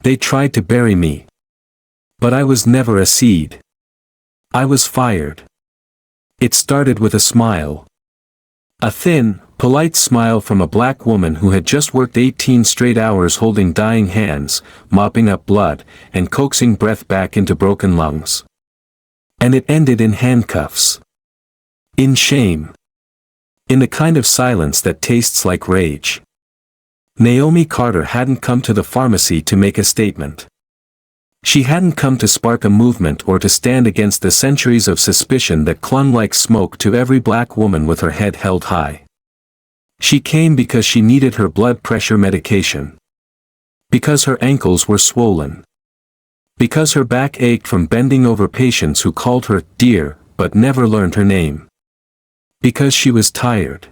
They tried to bury me. But I was never a seed. I was fired. It started with a smile. A thin, polite smile from a black woman who had just worked 18 straight hours holding dying hands, mopping up blood, and coaxing breath back into broken lungs. And it ended in handcuffs. In shame. In the kind of silence that tastes like rage. Naomi Carter hadn't come to the pharmacy to make a statement. She hadn't come to spark a movement or to stand against the centuries of suspicion that clung like smoke to every black woman with her head held high. She came because she needed her blood pressure medication. Because her ankles were swollen. Because her back ached from bending over patients who called her dear, but never learned her name. Because she was tired.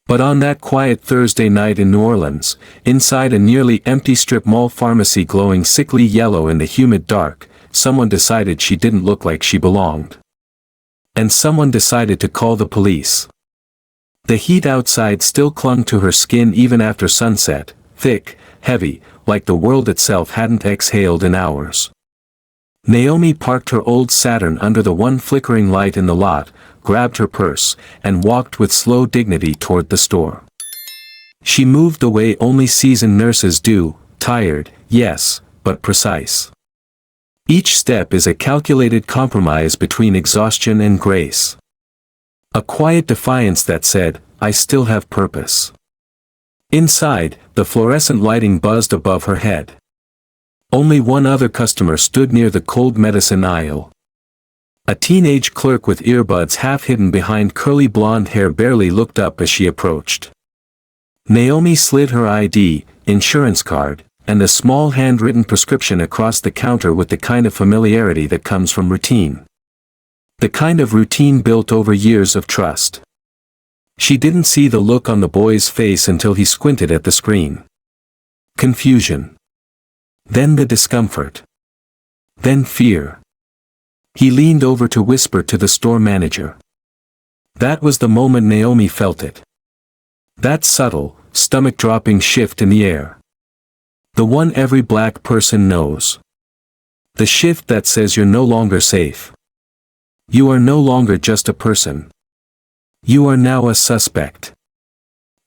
But on that quiet Thursday night in New Orleans, inside a nearly empty strip mall pharmacy glowing sickly yellow in the humid dark, someone decided she didn't look like she belonged. And someone decided to call the police. The heat outside still clung to her skin even after sunset, thick, heavy, like the world itself hadn't exhaled in hours. Naomi parked her old Saturn under the one flickering light in the lot, grabbed her purse, and walked with slow dignity toward the store. She moved the way only seasoned nurses do, tired, yes, but precise. Each step is a calculated compromise between exhaustion and grace. A quiet defiance that said, I still have purpose. Inside, the fluorescent lighting buzzed above her head. Only one other customer stood near the cold medicine aisle. A teenage clerk with earbuds half hidden behind curly blonde hair barely looked up as she approached. Naomi slid her ID, insurance card, and a small handwritten prescription across the counter with the kind of familiarity that comes from routine. The kind of routine built over years of trust. She didn't see the look on the boy's face until he squinted at the screen. Confusion. Then the discomfort. Then fear. He leaned over to whisper to the store manager. That was the moment Naomi felt it. That subtle, stomach-dropping shift in the air. The one every black person knows. The shift that says you're no longer safe. You are no longer just a person. You are now a suspect.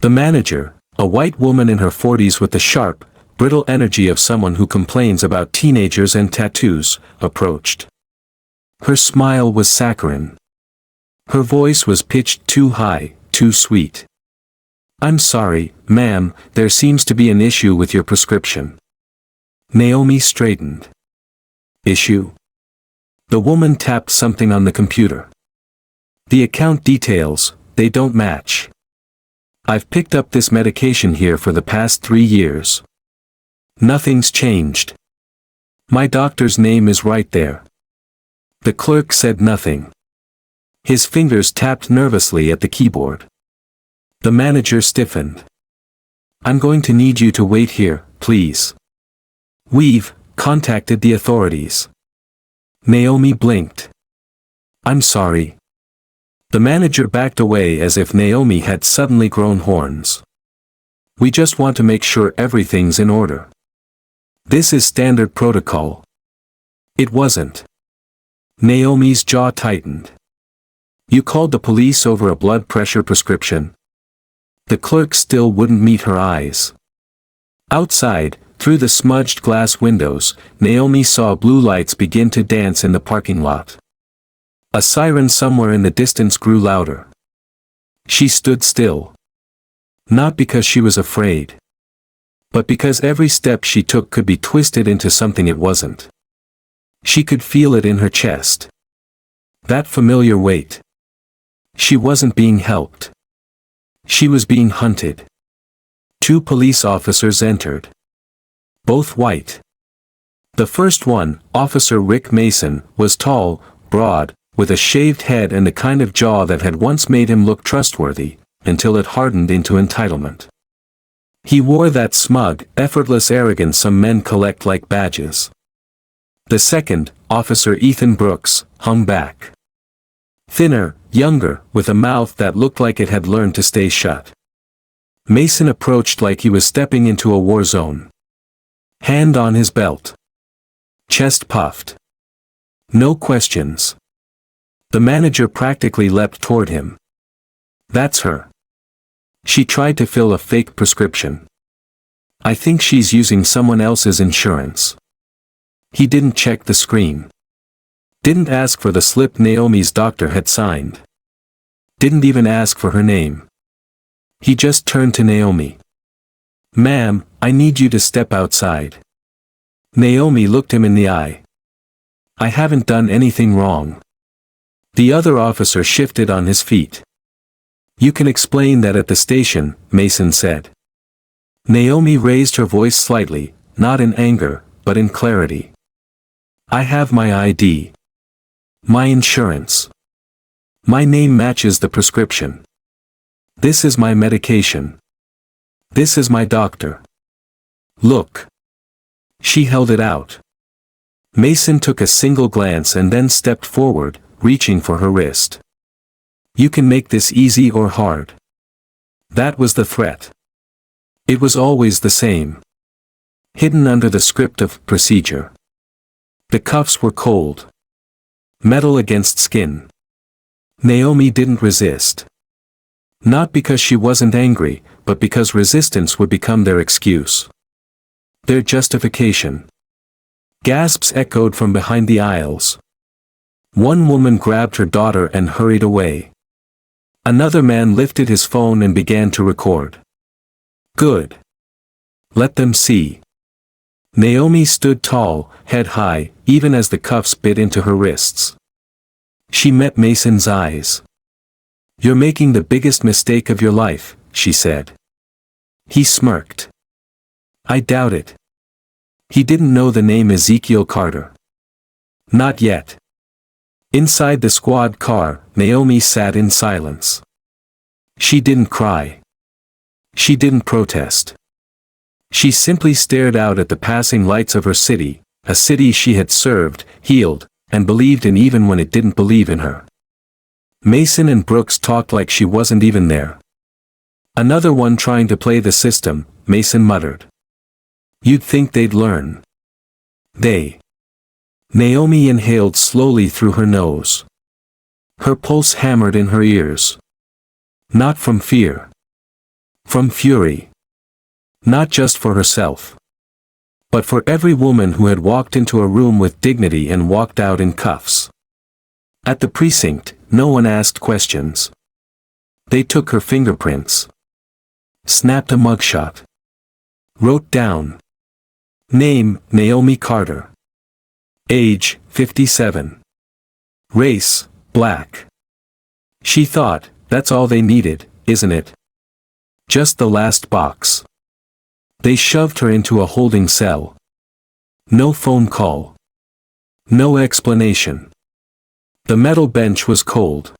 The manager, a white woman in her 40s with the sharp, brittle energy of someone who complains about teenagers and tattoos, approached. Her smile was saccharine. Her voice was pitched too high, too sweet. I'm sorry, ma'am, there seems to be an issue with your prescription. Naomi straightened. Issue? The woman tapped something on the computer. The account details, they don't match. I've picked up this medication here for the past 3 years. Nothing's changed. My doctor's name is right there. The clerk said nothing. His fingers tapped nervously at the keyboard. The manager stiffened. I'm going to need you to wait here, please. We've contacted the authorities. Naomi blinked. I'm sorry. The manager backed away as if Naomi had suddenly grown horns. We just want to make sure everything's in order. This is standard protocol. It wasn't. Naomi's jaw tightened. You called the police over a blood pressure prescription? The clerk still wouldn't meet her eyes. Outside, through the smudged glass windows, Naomi saw blue lights begin to dance in the parking lot. A siren somewhere in the distance grew louder. She stood still. Not because she was afraid. But because every step she took could be twisted into something it wasn't. She could feel it in her chest. That familiar weight. She wasn't being helped. She was being hunted. 2 police officers entered. Both white. The first one, Officer Rick Mason, was tall, broad, with a shaved head and the kind of jaw that had once made him look trustworthy, until it hardened into entitlement. He wore that smug, effortless arrogance some men collect like badges. The second, Officer Ethan Brooks, hung back. Thinner, younger, with a mouth that looked like it had learned to stay shut. Mason approached like he was stepping into a war zone. Hand on his belt. Chest puffed. No questions. The manager practically leapt toward him. That's her. She tried to fill a fake prescription. I think she's using someone else's insurance. He didn't check the screen. Didn't ask for the slip Naomi's doctor had signed. Didn't even ask for her name. He just turned to Naomi. Ma'am, I need you to step outside. Naomi looked him in the eye. I haven't done anything wrong. The other officer shifted on his feet. You can explain that at the station, Mason said. Naomi raised her voice slightly, not in anger, but in clarity. I have my ID. My insurance. My name matches the prescription. This is my medication. This is my doctor. Look. She held it out. Mason took a single glance and then stepped forward, reaching for her wrist. You can make this easy or hard. That was the threat. It was always the same. Hidden under the script of procedure. The cuffs were cold. Metal against skin. Naomi didn't resist. Not because she wasn't angry, but because resistance would become their excuse. Their justification. Gasps echoed from behind the aisles. One woman grabbed her daughter and hurried away. Another man lifted his phone and began to record. Good. Let them see. Naomi stood tall, head high, even as the cuffs bit into her wrists. She met Mason's eyes. You're making the biggest mistake of your life, she said. He smirked. I doubt it. He didn't know the name Ezekiel Carter. Not yet. Inside the squad car, Naomi sat in silence. She didn't cry. She didn't protest. She simply stared out at the passing lights of her city, a city she had served, healed, and believed in even when it didn't believe in her. Mason and Brooks talked like she wasn't even there. Another one trying to play the system, Mason muttered. You'd think they'd learn. They. Naomi inhaled slowly through her nose. Her pulse hammered in her ears. Not from fear. From fury. Not just for herself. But for every woman who had walked into a room with dignity and walked out in cuffs. At the precinct, no one asked questions. They took her fingerprints. Snapped a mugshot. Wrote down. Name, Naomi Carter. Age, 57. Race, black. She thought, that's all they needed, isn't it? Just the last box. They shoved her into a holding cell. No phone call. No explanation. The metal bench was cold.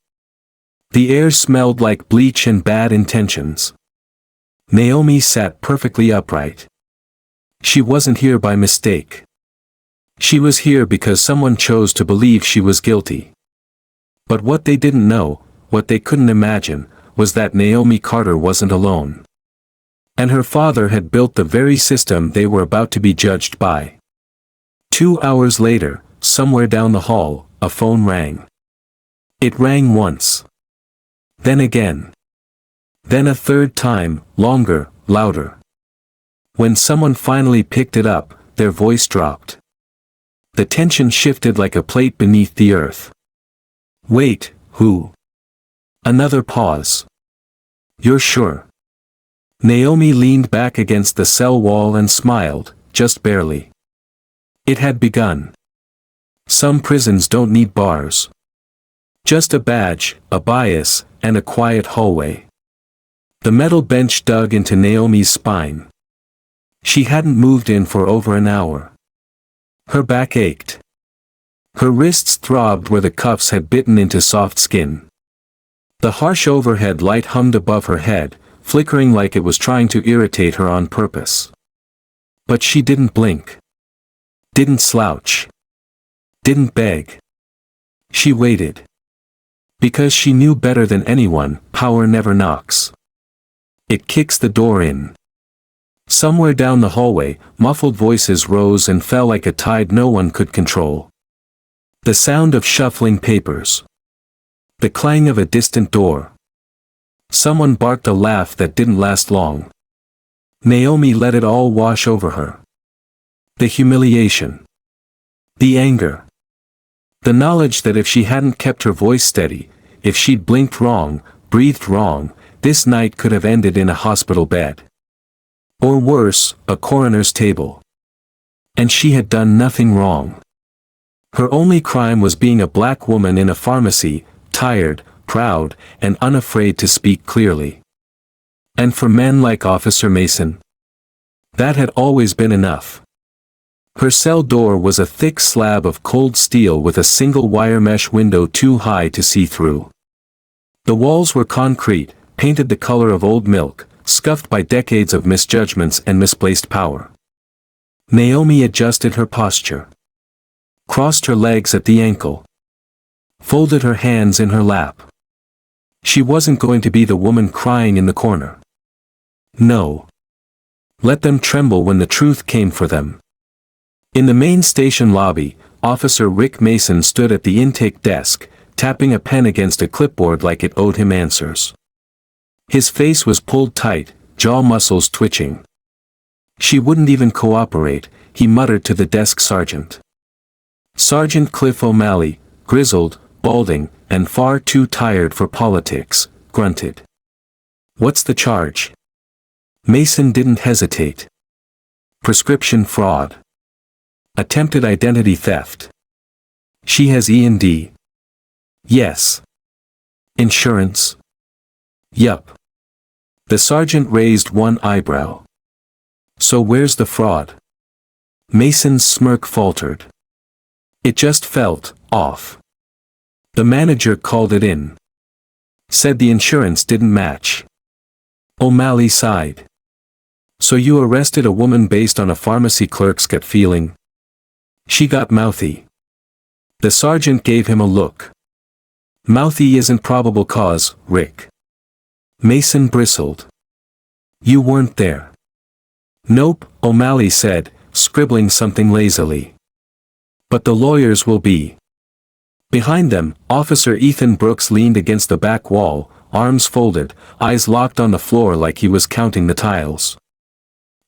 The air smelled like bleach and bad intentions. Naomi sat perfectly upright. She wasn't here by mistake. She was here because someone chose to believe she was guilty. But what they didn't know, what they couldn't imagine, was that Naomi Carter wasn't alone. And her father had built the very system they were about to be judged by. 2 hours later, somewhere down the hall, a phone rang. It rang once. Then again. Then a third time, longer, louder. When someone finally picked it up, their voice dropped. The tension shifted like a plate beneath the earth. Wait, who? Another pause. You're sure? Naomi leaned back against the cell wall and smiled, just barely. It had begun. Some prisons don't need bars. Just a badge, a bias, and a quiet hallway. The metal bench dug into Naomi's spine. She hadn't moved in for over an hour. Her back ached. Her wrists throbbed where the cuffs had bitten into soft skin. The harsh overhead light hummed above her head, flickering like it was trying to irritate her on purpose. But she didn't blink. Didn't slouch. Didn't beg. She waited. Because she knew better than anyone, power never knocks. It kicks the door in. Somewhere down the hallway, muffled voices rose and fell like a tide no one could control. The sound of shuffling papers. The clang of a distant door. Someone barked a laugh that didn't last long. Naomi let it all wash over her. The humiliation. The anger. The knowledge that if she hadn't kept her voice steady, if she'd blinked wrong, breathed wrong, this night could have ended in a hospital bed. Or worse, a coroner's table. And she had done nothing wrong. Her only crime was being a black woman in a pharmacy, tired, proud, and unafraid to speak clearly. And for men like Officer Mason, that had always been enough. Her cell door was a thick slab of cold steel with a single wire mesh window too high to see through. The walls were concrete, painted the color of old milk, scuffed by decades of misjudgments and misplaced power. Naomi adjusted her posture. Crossed her legs at the ankle. Folded her hands in her lap. She wasn't going to be the woman crying in the corner. No. Let them tremble when the truth came for them. In the main station lobby, Officer Rick Mason stood at the intake desk, tapping a pen against a clipboard like it owed him answers. His face was pulled tight, jaw muscles twitching. She wouldn't even cooperate, he muttered to the desk sergeant. Sergeant Cliff O'Malley, grizzled, balding, and far too tired for politics, grunted. What's the charge? Mason didn't hesitate. Prescription fraud. Attempted identity theft. She has E&D. Yes. Insurance. Yup. The sergeant raised one eyebrow. So where's the fraud? Mason's smirk faltered. It just felt off. The manager called it in. Said the insurance didn't match. O'Malley sighed. So you arrested a woman based on a pharmacy clerk's gut feeling? She got mouthy. The sergeant gave him a look. Mouthy isn't probable cause, Rick. Mason bristled. You weren't there. Nope, O'Malley said, scribbling something lazily. But the lawyers will be. Behind them, Officer Ethan Brooks leaned against the back wall, arms folded, eyes locked on the floor like he was counting the tiles.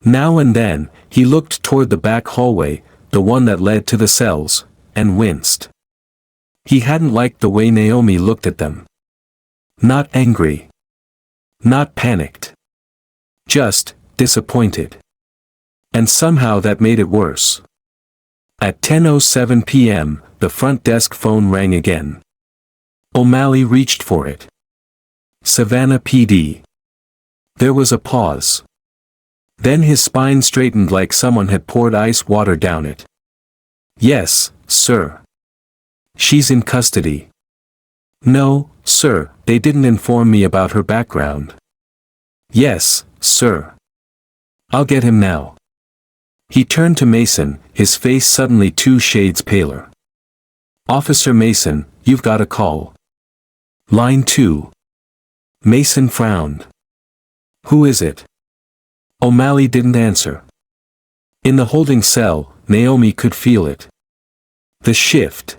Now and then, he looked toward the back hallway, the one that led to the cells, and winced. He hadn't liked the way Naomi looked at them. Not angry. Not panicked. Just disappointed. And somehow that made it worse. At 10:07 p.m., the front desk phone rang again. O'Malley reached for it. Savannah PD. There was a pause. Then his spine straightened like someone had poured ice water down it. Yes, sir. She's in custody. No, sir, they didn't inform me about her background. Yes, sir. I'll get him now. He turned to Mason, his face suddenly 2 shades paler. Officer Mason, you've got a call. Line 2. Mason frowned. Who is it? O'Malley didn't answer. In the holding cell, Naomi could feel it. The shift.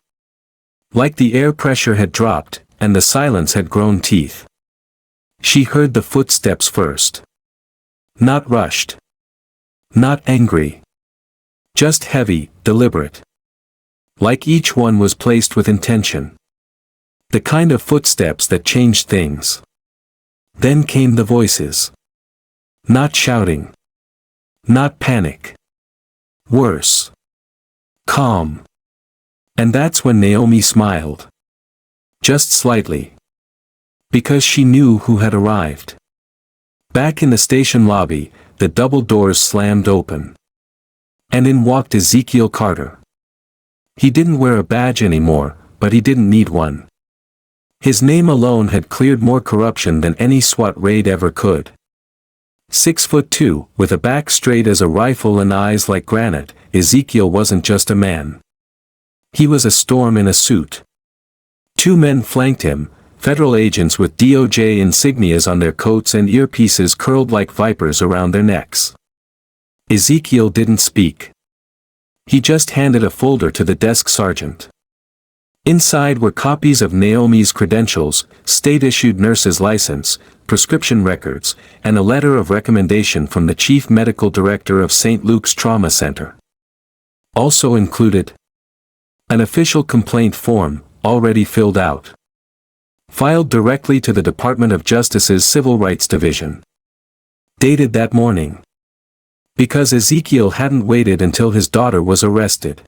Like the air pressure had dropped, and the silence had grown teeth. She heard the footsteps first. Not rushed. Not angry. Just heavy, deliberate. Like each one was placed with intention. The kind of footsteps that changed things. Then came the voices. Not shouting. Not panic. Worse. Calm. And that's when Naomi smiled. Just slightly. Because she knew who had arrived. Back in the station lobby, the double doors slammed open. And in walked Ezekiel Carter. He didn't wear a badge anymore, but he didn't need one. His name alone had cleared more corruption than any SWAT raid ever could. 6'2", with a back straight as a rifle and eyes like granite, Ezekiel wasn't just a man. He was a storm in a suit. 2 men flanked him, federal agents with DOJ insignias on their coats and earpieces curled like vipers around their necks. Ezekiel didn't speak. He just handed a folder to the desk sergeant. Inside were copies of Naomi's credentials, state-issued nurse's license, prescription records, and a letter of recommendation from the chief medical director of St. Luke's Trauma Center. Also included an official complaint form, already filled out, filed directly to the Department of Justice's Civil Rights Division. Dated that morning. Because Ezekiel hadn't waited until his daughter was arrested.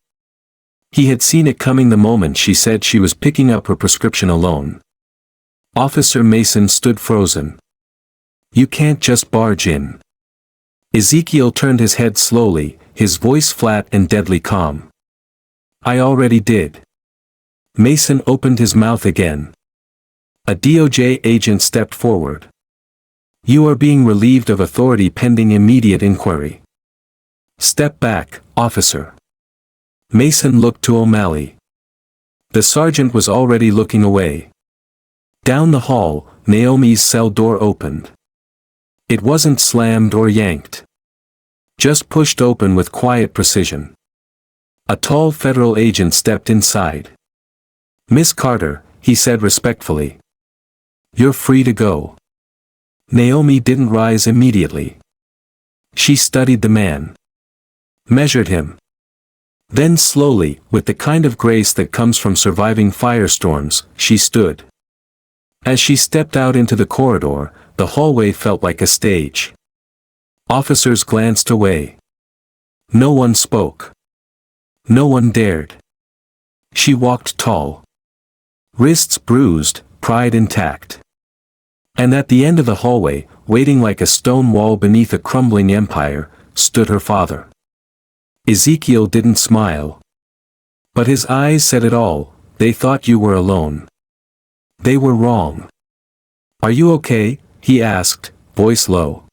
He had seen it coming the moment she said she was picking up her prescription alone. Officer Mason stood frozen. You can't just barge in. Ezekiel turned his head slowly, his voice flat and deadly calm. I already did. Mason opened his mouth again. A DOJ agent stepped forward. You are being relieved of authority pending immediate inquiry. Step back, officer. Mason looked to O'Malley. The sergeant was already looking away. Down the hall, Naomi's cell door opened. It wasn't slammed or yanked. Just pushed open with quiet precision. A tall federal agent stepped inside. Miss Carter, he said respectfully. You're free to go. Naomi didn't rise immediately. She studied the man. Measured him. Then slowly, with the kind of grace that comes from surviving firestorms, she stood. As she stepped out into the corridor, the hallway felt like a stage. Officers glanced away. No one spoke. No one dared. She walked tall. Wrists bruised, pride intact. And at the end of the hallway, waiting like a stone wall beneath a crumbling empire, stood her father. Ezekiel didn't smile. But his eyes said it all, they thought you were alone. They were wrong. Are you okay? He asked, voice low.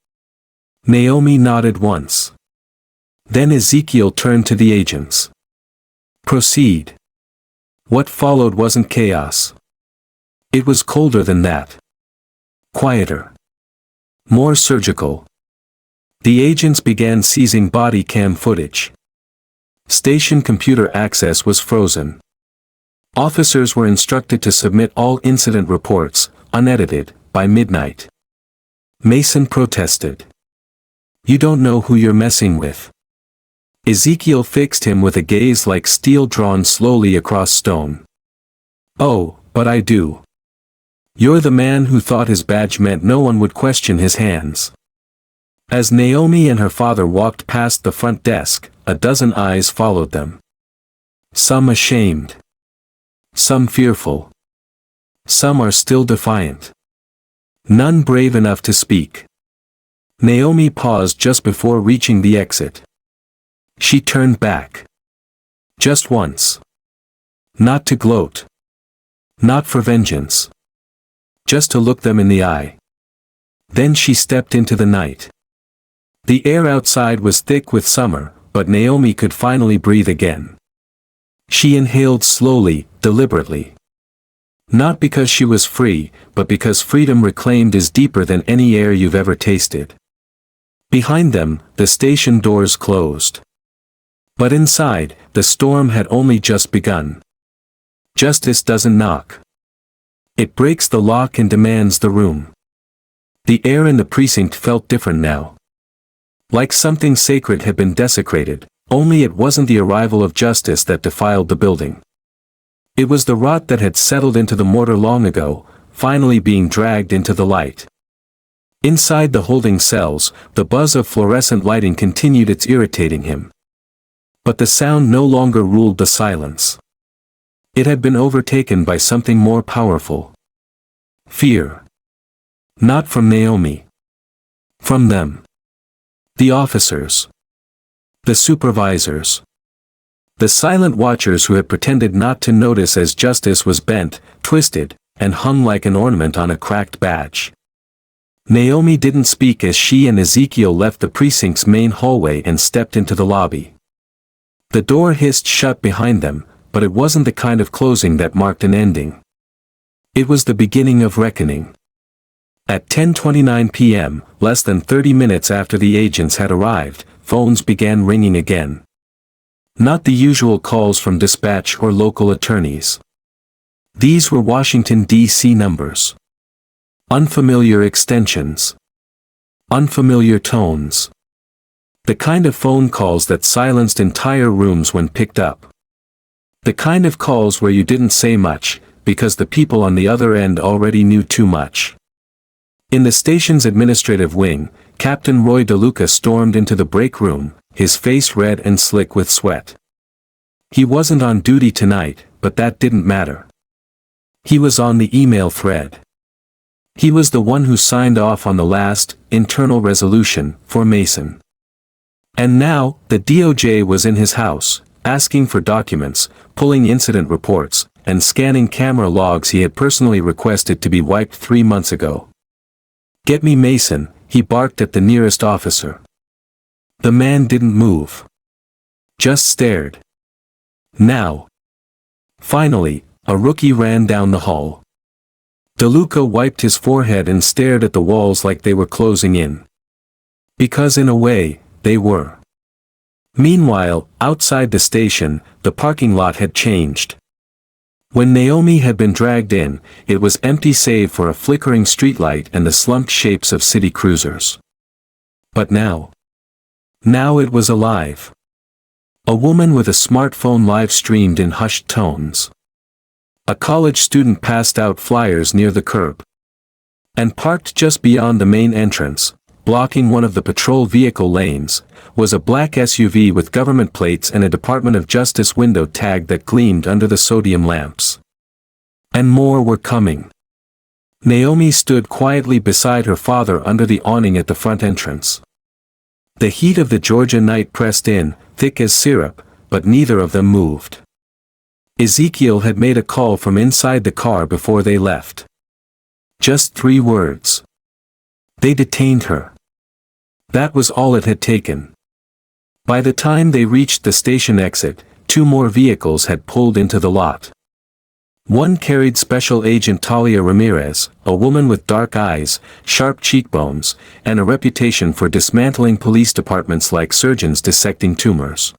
Naomi nodded once. Then Ezekiel turned to the agents. Proceed. What followed wasn't chaos. It was colder than that. Quieter. More surgical. The agents began seizing body cam footage. Station computer access was frozen. Officers were instructed to submit all incident reports, unedited, by midnight. Mason protested. You don't know who you're messing with. Ezekiel fixed him with a gaze like steel drawn slowly across stone. Oh, but I do. You're the man who thought his badge meant no one would question his hands. As Naomi and her father walked past the front desk, a dozen eyes followed them. Some ashamed. Some fearful. Some are still defiant. None brave enough to speak. Naomi paused just before reaching the exit. She turned back. Just once. Not to gloat. Not for vengeance. Just to look them in the eye. Then she stepped into the night. The air outside was thick with summer, but Naomi could finally breathe again. She inhaled slowly, deliberately. Not because she was free, but because freedom reclaimed is deeper than any air you've ever tasted. Behind them, the station doors closed. But inside, the storm had only just begun. Justice doesn't knock. It breaks the lock and demands the room. The air in the precinct felt different now. Like something sacred had been desecrated, only it wasn't the arrival of justice that defiled the building. It was the rot that had settled into the mortar long ago, finally being dragged into the light. Inside the holding cells, the buzz of fluorescent lighting continued its irritating him. But the sound no longer ruled the silence. It had been overtaken by something more powerful. Fear. Not from Naomi. From them. The officers. The supervisors. The silent watchers who had pretended not to notice as justice was bent, twisted, and hung like an ornament on a cracked badge. Naomi didn't speak as she and Ezekiel left the precinct's main hallway and stepped into the lobby. The door hissed shut behind them, but it wasn't the kind of closing that marked an ending. It was the beginning of reckoning. At 10:29 p.m., less than 30 minutes after the agents had arrived, phones began ringing again. Not the usual calls from dispatch or local attorneys. These were Washington, D.C. numbers. Unfamiliar extensions. Unfamiliar tones. The kind of phone calls that silenced entire rooms when picked up. The kind of calls where you didn't say much, because the people on the other end already knew too much. In the station's administrative wing, Captain Roy DeLuca stormed into the break room, his face red and slick with sweat. He wasn't on duty tonight, but that didn't matter. He was on the email thread. He was the one who signed off on the last, internal resolution, for Mason. And now, the DOJ was in his house, asking for documents, pulling incident reports, and scanning camera logs he had personally requested to be wiped 3 months ago. "Get me Mason," he barked at the nearest officer. The man didn't move. Just stared. Now. Finally, a rookie ran down the hall. DeLuca wiped his forehead and stared at the walls like they were closing in. Because in a way, they were. Meanwhile, outside the station, the parking lot had changed. When Naomi had been dragged in, it was empty save for a flickering streetlight and the slumped shapes of city cruisers. But now it was alive. A woman with a smartphone live-streamed in hushed tones. A college student passed out flyers near the curb. And parked just beyond the main entrance, blocking one of the patrol vehicle lanes, was a black SUV with government plates and a Department of Justice window tag that gleamed under the sodium lamps. And more were coming. Naomi stood quietly beside her father under the awning at the front entrance. The heat of the Georgia night pressed in, thick as syrup, but neither of them moved. Ezekiel had made a call from inside the car before they left. Just 3 words. They detained her. That was all it had taken. By the time they reached the station exit, 2 more vehicles had pulled into the lot. One carried Special Agent Talia Ramirez, a woman with dark eyes, sharp cheekbones, and a reputation for dismantling police departments like surgeons dissecting tumors.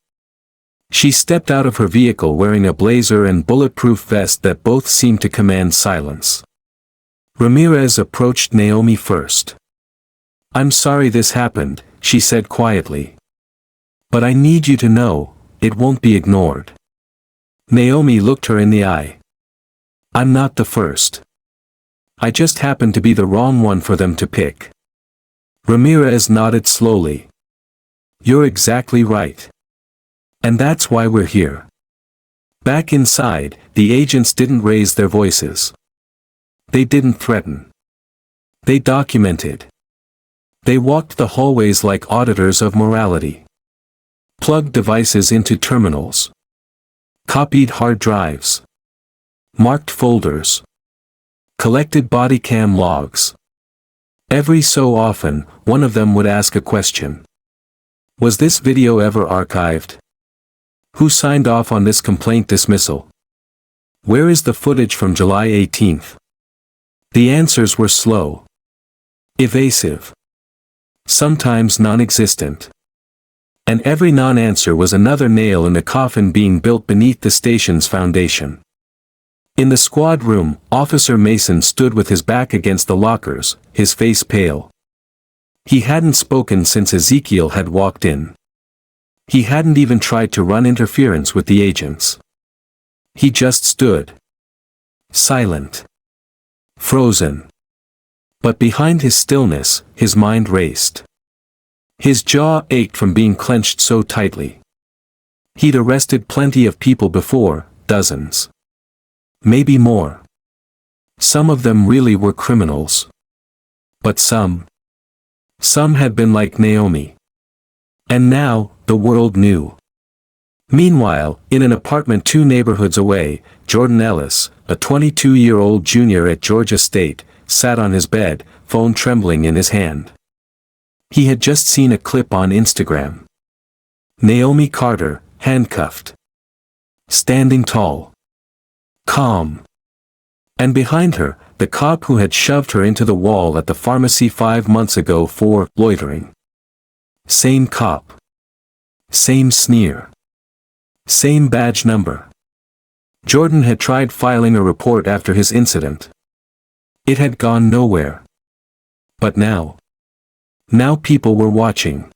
She stepped out of her vehicle wearing a blazer and bulletproof vest that both seemed to command silence. Ramirez approached Naomi first. "I'm sorry this happened," she said quietly. "But I need you to know, it won't be ignored." Naomi looked her in the eye. "I'm not the first. I just happened to be the wrong one for them to pick." Ramirez nodded slowly. "You're exactly right. And that's why we're here." Back inside, the agents didn't raise their voices. They didn't threaten. They documented. They walked the hallways like auditors of morality. Plugged devices into terminals. Copied hard drives. Marked folders. Collected body cam logs. Every so often, one of them would ask a question. Was this video ever archived? Who signed off on this complaint dismissal? Where is the footage from July 18th? The answers were slow. Evasive. Sometimes non-existent. And every non-answer was another nail in the coffin being built beneath the station's foundation. In the squad room, Officer Mason stood with his back against the lockers, his face pale. He hadn't spoken since Ezekiel had walked in. He hadn't even tried to run interference with the agents. He just stood. Silent. Frozen. But behind his stillness, his mind raced. His jaw ached from being clenched so tightly. He'd arrested plenty of people before, dozens. Maybe more. Some of them really were criminals. But some had been like Naomi. And now, the world knew. Meanwhile, in an apartment 2 neighborhoods away, Jordan Ellis, a 22-year-old junior at Georgia State, sat on his bed, phone trembling in his hand. He had just seen a clip on Instagram. Naomi Carter, handcuffed. Standing tall. Calm. And behind her, the cop who had shoved her into the wall at the pharmacy 5 months ago for loitering. Same cop. Same sneer. Same badge number. Jordan had tried filing a report after his incident. It had gone nowhere. But now people were watching.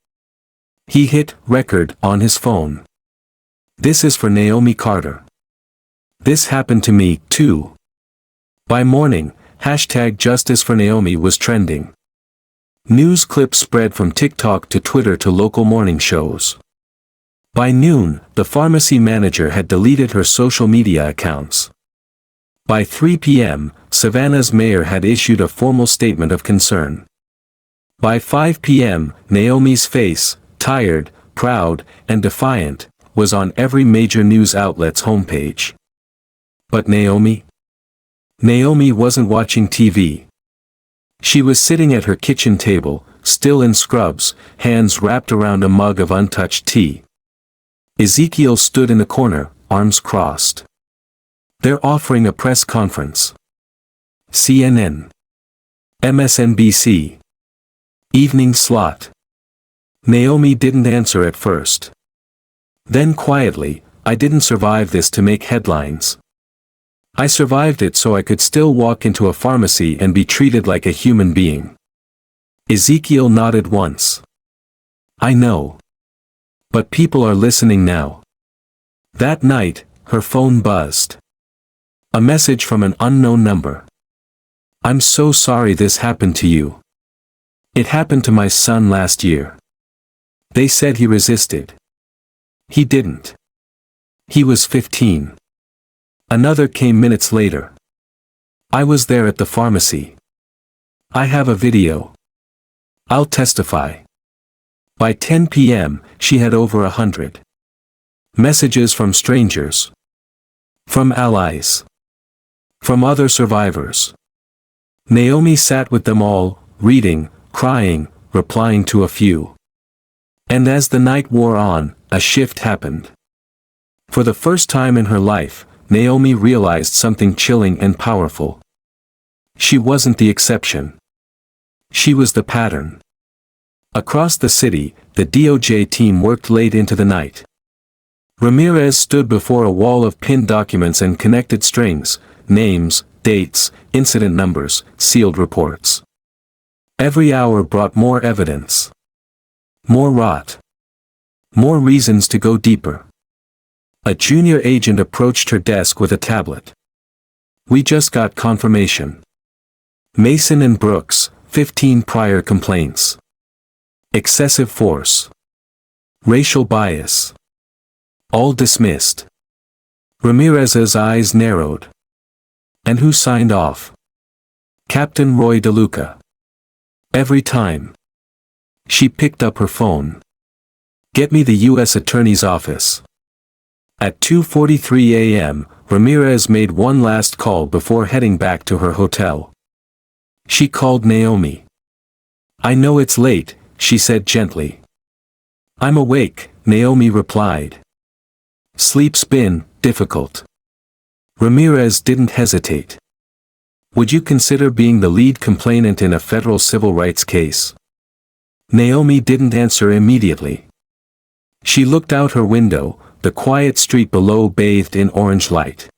He hit record on his phone. This is for Naomi Carter. This happened to me, too. By morning, #Justice for Naomi was trending. News clips spread from TikTok to Twitter to local morning shows. By noon, the pharmacy manager had deleted her social media accounts. By 3 p.m., Savannah's mayor had issued a formal statement of concern. By 5 p.m., Naomi's face, tired, proud, and defiant, was on every major news outlet's homepage. But Naomi wasn't watching TV. She was sitting at her kitchen table, still in scrubs, hands wrapped around a mug of untouched tea. Ezekiel stood in the corner, arms crossed. They're offering a press conference. CNN. MSNBC. Evening slot. Naomi didn't answer at first. Then quietly, I didn't survive this to make headlines. I survived it so I could still walk into a pharmacy and be treated like a human being. Ezekiel nodded once. I know. But people are listening now. That night, her phone buzzed. A message from an unknown number. I'm so sorry this happened to you. It happened to my son last year. They said he resisted. He didn't. He was 15. Another came minutes later. I was there at the pharmacy. I have a video. I'll testify. By 10 p.m., she had over 100 messages from strangers. From allies. From other survivors. Naomi sat with them all, reading, crying, replying to a few. And as the night wore on, a shift happened. For the first time in her life, Naomi realized something chilling and powerful. She wasn't the exception. She was the pattern. Across the city, the DOJ team worked late into the night. Ramirez stood before a wall of pinned documents and connected strings, names, dates, incident numbers, sealed reports. Every hour brought more evidence. More rot. More reasons to go deeper. A junior agent approached her desk with a tablet. We just got confirmation. Mason and Brooks, 15 prior complaints. Excessive force. Racial bias. All dismissed. Ramirez's eyes narrowed. And who signed off? Captain Roy DeLuca. Every time. She picked up her phone. Get me the U.S. Attorney's office. At 2:43 a.m., Ramirez made one last call before heading back to her hotel. She called Naomi. I know it's late, she said gently. I'm awake, Naomi replied. Sleep's been difficult. Ramirez didn't hesitate. Would you consider being the lead complainant in a federal civil rights case? Naomi didn't answer immediately. She looked out her window, the quiet street below bathed in orange light.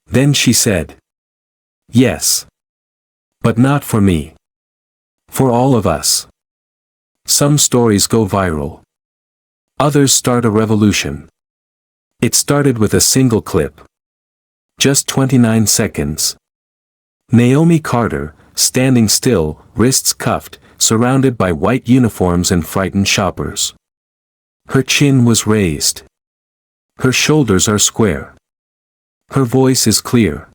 Then she said, yes. But not for me. For all of us. Some stories go viral. Others start a revolution. It started with a single clip. Just 29 seconds. Naomi Carter, standing still, wrists cuffed, surrounded by white uniforms and frightened shoppers. Her chin was raised. Her shoulders are square. Her voice is clear.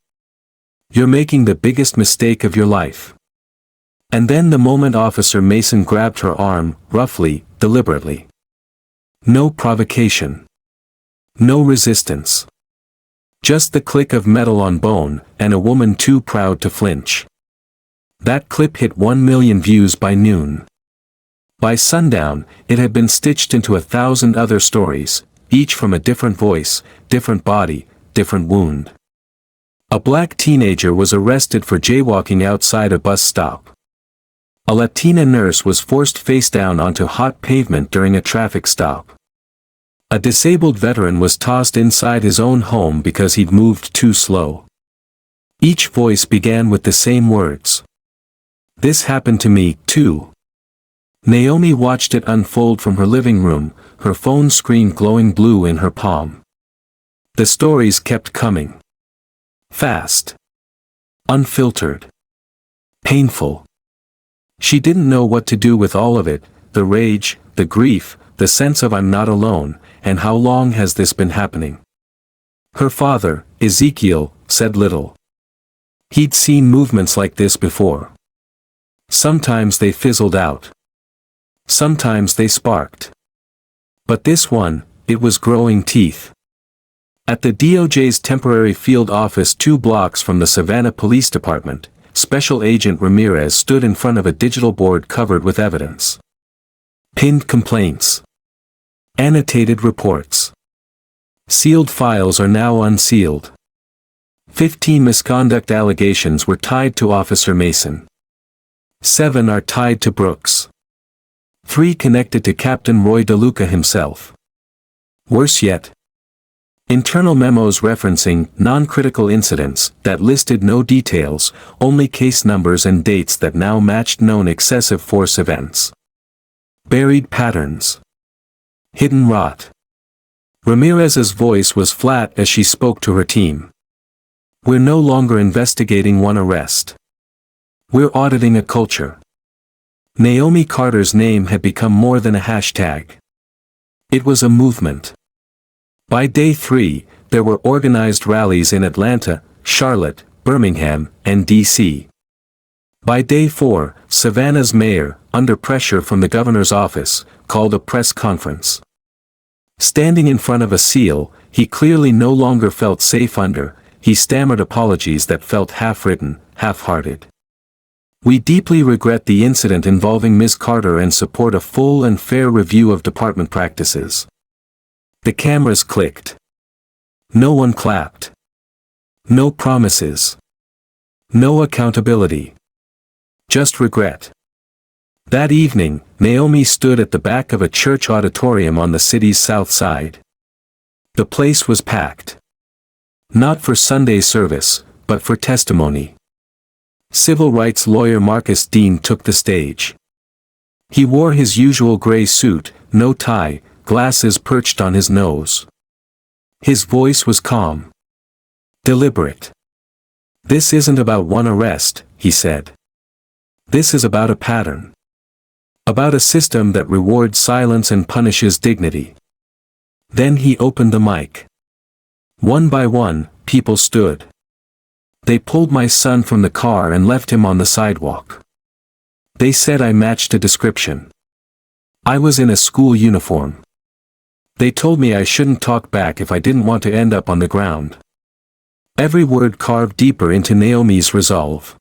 You're making the biggest mistake of your life. And then the moment Officer Mason grabbed her arm, roughly, deliberately. No provocation. No resistance. Just the click of metal on bone, and a woman too proud to flinch. That clip hit 1 million views by noon. By sundown, it had been stitched into 1,000 other stories, each from a different voice, different body, different wound. A black teenager was arrested for jaywalking outside a bus stop. A Latina nurse was forced face down onto hot pavement during a traffic stop. A disabled veteran was tossed inside his own home because he'd moved too slow. Each voice began with the same words. This happened to me, too. Naomi watched it unfold from her living room, her phone screen glowing blue in her palm. The stories kept coming. Fast. Unfiltered. Painful. She didn't know what to do with all of it, the rage, the grief, the sense of I'm not alone, and how long has this been happening? Her father, Ezekiel, said little. He'd seen movements like this before. Sometimes they fizzled out. Sometimes they sparked. But this one, it was growing teeth. At the DOJ's temporary field office 2 blocks from the Savannah Police Department, Special Agent Ramirez stood in front of a digital board covered with evidence. Pinned complaints. Annotated reports. Sealed files are now unsealed. 15 misconduct allegations were tied to Officer Mason. 7 are tied to Brooks. 3 connected to Captain Roy DeLuca himself. Worse yet, internal memos referencing non-critical incidents that listed no details, only case numbers and dates that now matched known excessive force events. Buried patterns. Hidden rot. Ramirez's voice was flat as she spoke to her team. We're no longer investigating one arrest. We're auditing a culture. Naomi Carter's name had become more than a hashtag. It was a movement. By day 3, there were organized rallies in Atlanta, Charlotte, Birmingham, and D.C. By day 4, Savannah's mayor, under pressure from the governor's office, called a press conference. Standing in front of a seal, he clearly no longer felt safe under, he stammered apologies that felt half-written, half-hearted. We deeply regret the incident involving Ms. Carter and support a full and fair review of department practices. The cameras clicked. No one clapped. No promises. No accountability. Just regret. That evening, Naomi stood at the back of a church auditorium on the city's south side. The place was packed. Not for Sunday service, but for testimony. Civil rights lawyer Marcus Dean took the stage. He wore his usual gray suit, no tie, glasses perched on his nose. His voice was calm. Deliberate. This isn't about one arrest, he said. This is about a pattern. About a system that rewards silence and punishes dignity. Then he opened the mic. One by one, people stood. They pulled my son from the car and left him on the sidewalk. They said I matched a description. I was in a school uniform. They told me I shouldn't talk back if I didn't want to end up on the ground. Every word carved deeper into Naomi's resolve.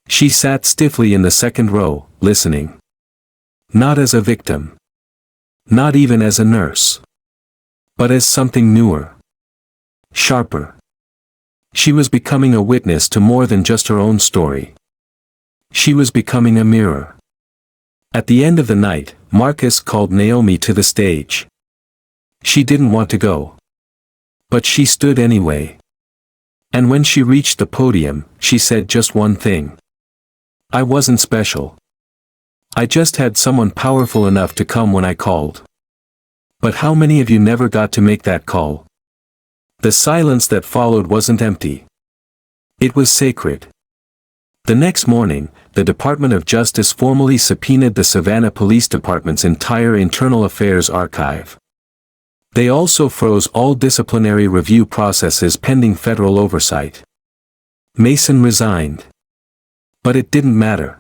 She sat stiffly in the second row, listening. Not as a victim. Not even as a nurse. But as something newer. Sharper. She was becoming a witness to more than just her own story. She was becoming a mirror. At the end of the night, Marcus called Naomi to the stage. She didn't want to go. But she stood anyway. And when she reached the podium, she said just one thing. I wasn't special. I just had someone powerful enough to come when I called. But how many of you never got to make that call? The silence that followed wasn't empty. It was sacred. The next morning, the Department of Justice formally subpoenaed the Savannah Police Department's entire internal affairs archive. They also froze all disciplinary review processes pending federal oversight. Mason resigned. But it didn't matter.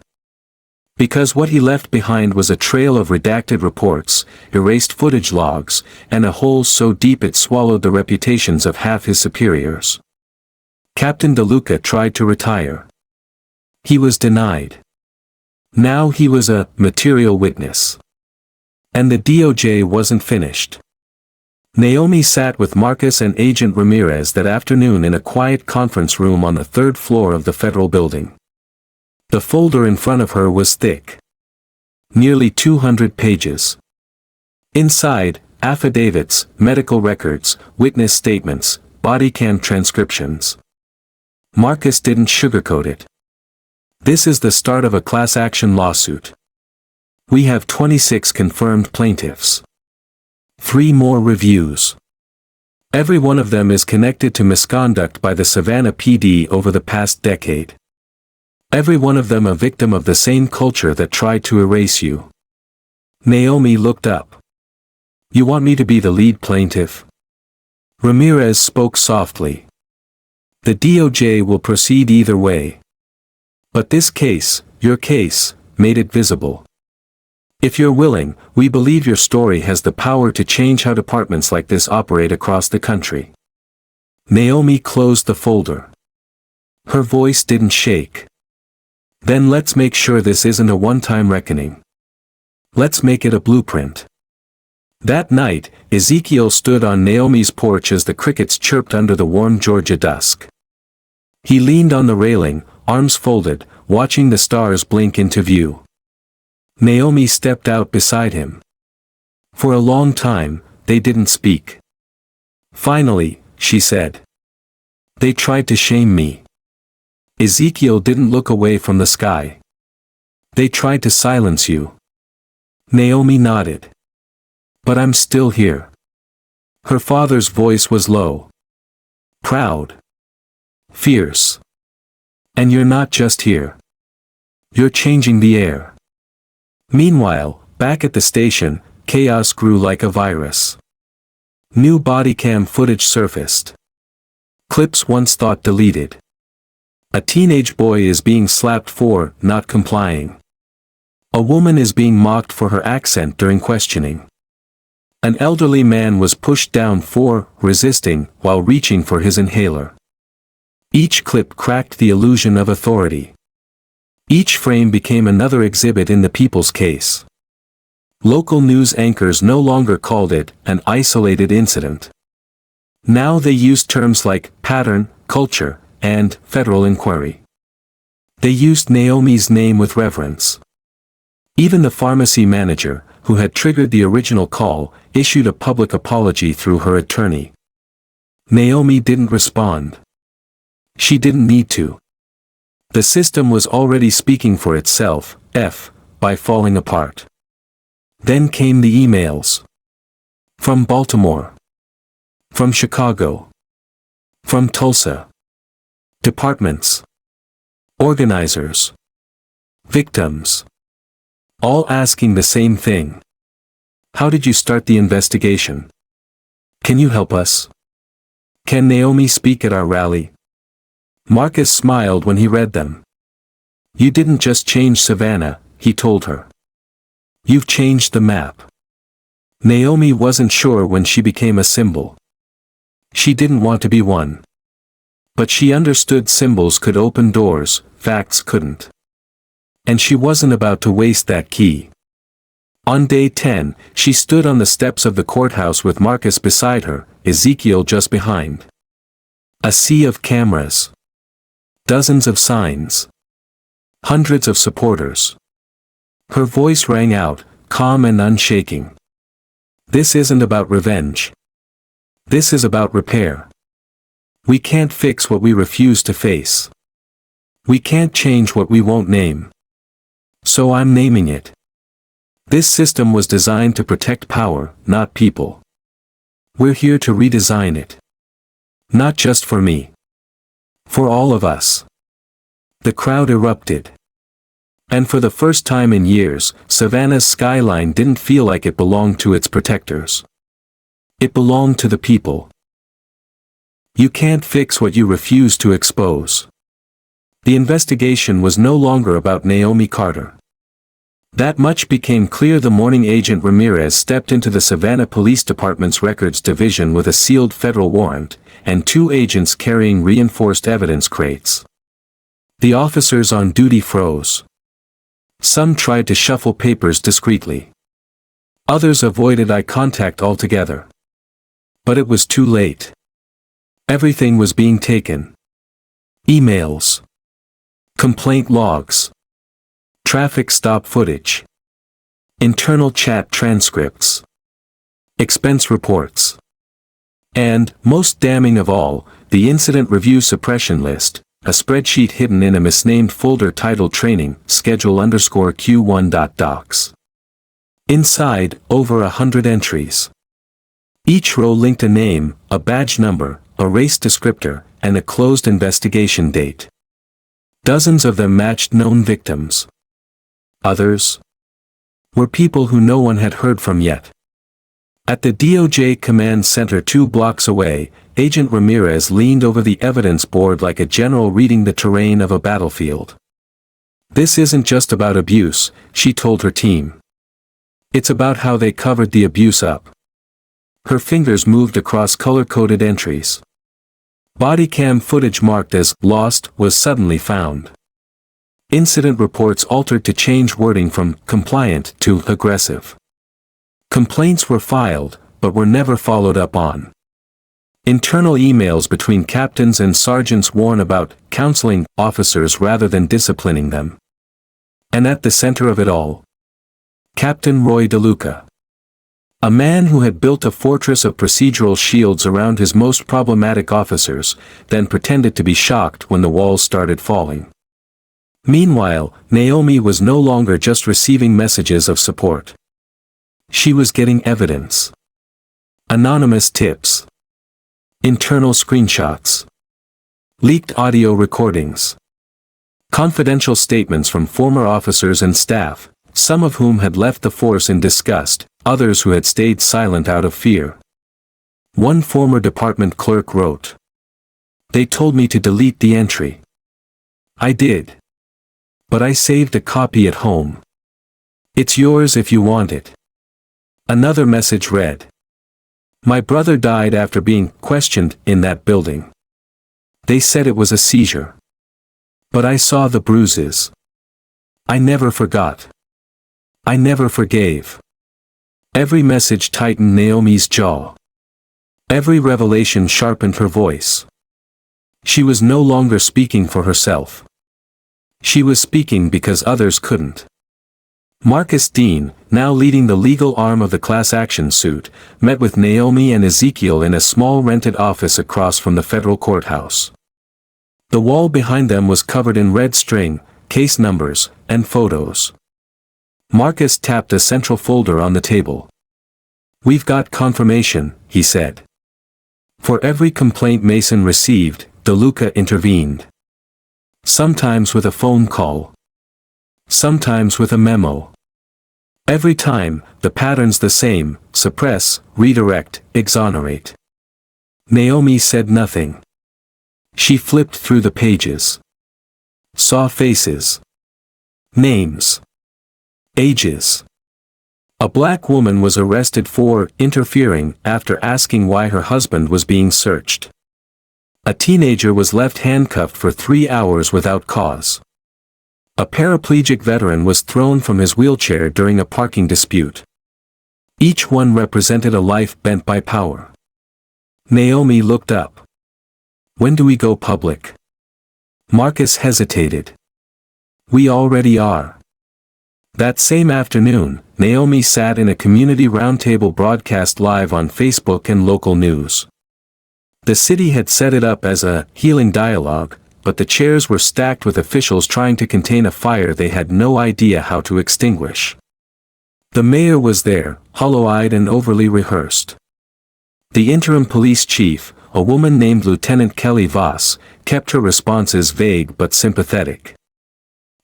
Because what he left behind was a trail of redacted reports, erased footage logs, and a hole so deep it swallowed the reputations of half his superiors. Captain DeLuca tried to retire. He was denied. Now he was a material witness. And the DOJ wasn't finished. Naomi sat with Marcus and Agent Ramirez that afternoon in a quiet conference room on the 3rd floor of the federal building. The folder in front of her was thick. Nearly 200 pages. Inside, affidavits, medical records, witness statements, body cam transcriptions. Marcus didn't sugarcoat it. This is the start of a class action lawsuit. We have 26 confirmed plaintiffs. 3 more reviews. Every one of them is connected to misconduct by the Savannah PD over the past decade. Every one of them a victim of the same culture that tried to erase you. Naomi looked up. You want me to be the lead plaintiff? Ramirez spoke softly. The DOJ will proceed either way. But this case, your case, made it visible. If you're willing, we believe your story has the power to change how departments like this operate across the country. Naomi closed the folder. Her voice didn't shake. Then let's make sure this isn't a one-time reckoning. Let's make it a blueprint. That night, Ezekiel stood on Naomi's porch as the crickets chirped under the warm Georgia dusk. He leaned on the railing, arms folded, watching the stars blink into view. Naomi stepped out beside him. For a long time, they didn't speak. Finally, she said. They tried to shame me. Ezekiel didn't look away from the sky. They tried to silence you. Naomi nodded. But I'm still here. Her father's voice was low. Proud. Fierce. And you're not just here. You're changing the air. Meanwhile, back at the station, chaos grew like a virus. New body cam footage surfaced. Clips once thought deleted. A teenage boy is being slapped for not complying. A woman is being mocked for her accent during questioning. An elderly man was pushed down for resisting while reaching for his inhaler. Each clip cracked the illusion of authority. Each frame became another exhibit in the people's case. Local news anchors no longer called it an isolated incident. Now they used terms like pattern, culture, and federal inquiry. They used Naomi's name with reverence. Even the pharmacy manager, who had triggered the original call, issued a public apology through her attorney. Naomi didn't respond. She didn't need to. The system was already speaking for itself, by falling apart. Then came the emails. From Baltimore. From Chicago. From Tulsa. Departments. Organizers. Victims. All asking the same thing. How did you start the investigation? Can you help us? Can Naomi speak at our rally? Marcus smiled when he read them. You didn't just change Savannah, he told her. You've changed the map. Naomi wasn't sure when she became a symbol. She didn't want to be one. But she understood symbols could open doors, facts couldn't. And she wasn't about to waste that key. On day 10, she stood on the steps of the courthouse with Marcus beside her, Ezekiel just behind. A sea of cameras. Dozens of signs. Hundreds of supporters. Her voice rang out, calm and unshaking. This isn't about revenge. This is about repair. We can't fix what we refuse to face. We can't change what we won't name. So I'm naming it. This system was designed to protect power, not people. We're here to redesign it. Not just for me. For all of us. The crowd erupted. And for the first time in years, Savannah's skyline didn't feel like it belonged to its protectors. It belonged to the people. You can't fix what you refuse to expose. The investigation was no longer about Naomi Carter. That much became clear the morning Agent Ramirez stepped into the Savannah Police Department's Records Division with a sealed federal warrant, and 2 agents carrying reinforced evidence crates. The officers on duty froze. Some tried to shuffle papers discreetly. Others avoided eye contact altogether. But it was too late. Everything was being taken. Emails. Complaint logs. Traffic stop footage. Internal chat transcripts. expense reports. And, most damning of all, the incident review suppression list, a spreadsheet hidden in a misnamed folder titled Training, Schedule_Q1.docs. Inside, over 100 entries. Each row linked a name, a badge number, a race descriptor, and a closed investigation date. Dozens of them matched known victims. Others were people who no one had heard from yet. At the DOJ command center 2 blocks away, Agent Ramirez leaned over the evidence board like a general reading the terrain of a battlefield. This isn't just about abuse, she told her team. It's about how they covered the abuse up. Her fingers moved across color-coded entries. Body cam footage marked as lost was suddenly found. Incident reports altered to change wording from compliant to aggressive. Complaints were filed, but were never followed up on. Internal emails between captains and sergeants warn about counseling officers rather than disciplining them. And at the center of it all, Captain Roy DeLuca. A man who had built a fortress of procedural shields around his most problematic officers, then pretended to be shocked when the walls started falling. Meanwhile, Naomi was no longer just receiving messages of support. She was getting evidence. Anonymous tips. Internal screenshots. Leaked audio recordings. Confidential statements from former officers and staff, some of whom had left the force in disgust, others who had stayed silent out of fear. One former department clerk wrote, "They told me to delete the entry. I did. But I saved a copy at home. It's yours if you want it." Another message read, "My brother died after being questioned in that building. They said it was a seizure. But I saw the bruises. I never forgot. I never forgave." Every message tightened Naomi's jaw. Every revelation sharpened her voice. She was no longer speaking for herself. She was speaking because others couldn't. Marcus Dean, now leading the legal arm of the class action suit, met with Naomi and Ezekiel in a small rented office across from the federal courthouse. The wall behind them was covered in red string, case numbers, and photos. Marcus tapped a central folder on the table. "We've got confirmation," he said. For every complaint Mason received, DeLuca intervened. Sometimes with a phone call. Sometimes with a memo. Every time, the pattern's the same: suppress, redirect, exonerate. Naomi said nothing. She flipped through the pages. Saw faces. Names. Ages. A black woman was arrested for interfering after asking why her husband was being searched. A teenager was left handcuffed for 3 hours without cause. A paraplegic veteran was thrown from his wheelchair during a parking dispute. Each one represented a life bent by power. Naomi looked up. "When do we go public?" Marcus hesitated. "We already are." That same afternoon, Naomi sat in a community roundtable broadcast live on Facebook and local news. The city had set it up as a healing dialogue, but the chairs were stacked with officials trying to contain a fire they had no idea how to extinguish. The mayor was there, hollow-eyed and overly rehearsed. The interim police chief, a woman named Lieutenant Kelly Voss, kept her responses vague but sympathetic.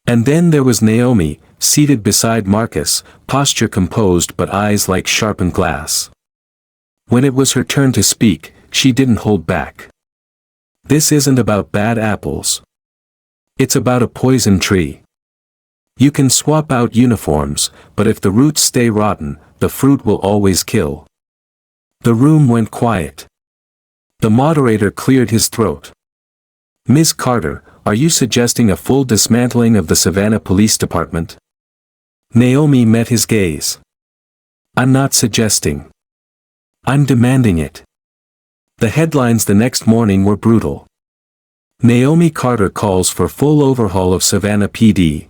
And then there was Naomi, seated beside Marcus, posture composed but eyes like sharpened glass. When it was her turn to speak, she didn't hold back. "This isn't about bad apples. It's about a poison tree. You can swap out uniforms, but if the roots stay rotten, the fruit will always kill." The room went quiet. The moderator cleared his throat. "Ms. Carter, are you suggesting a full dismantling of the Savannah Police Department?" Naomi met his gaze. "I'm not suggesting. I'm demanding it." The headlines the next morning were brutal. Naomi Carter calls for full overhaul of Savannah PD.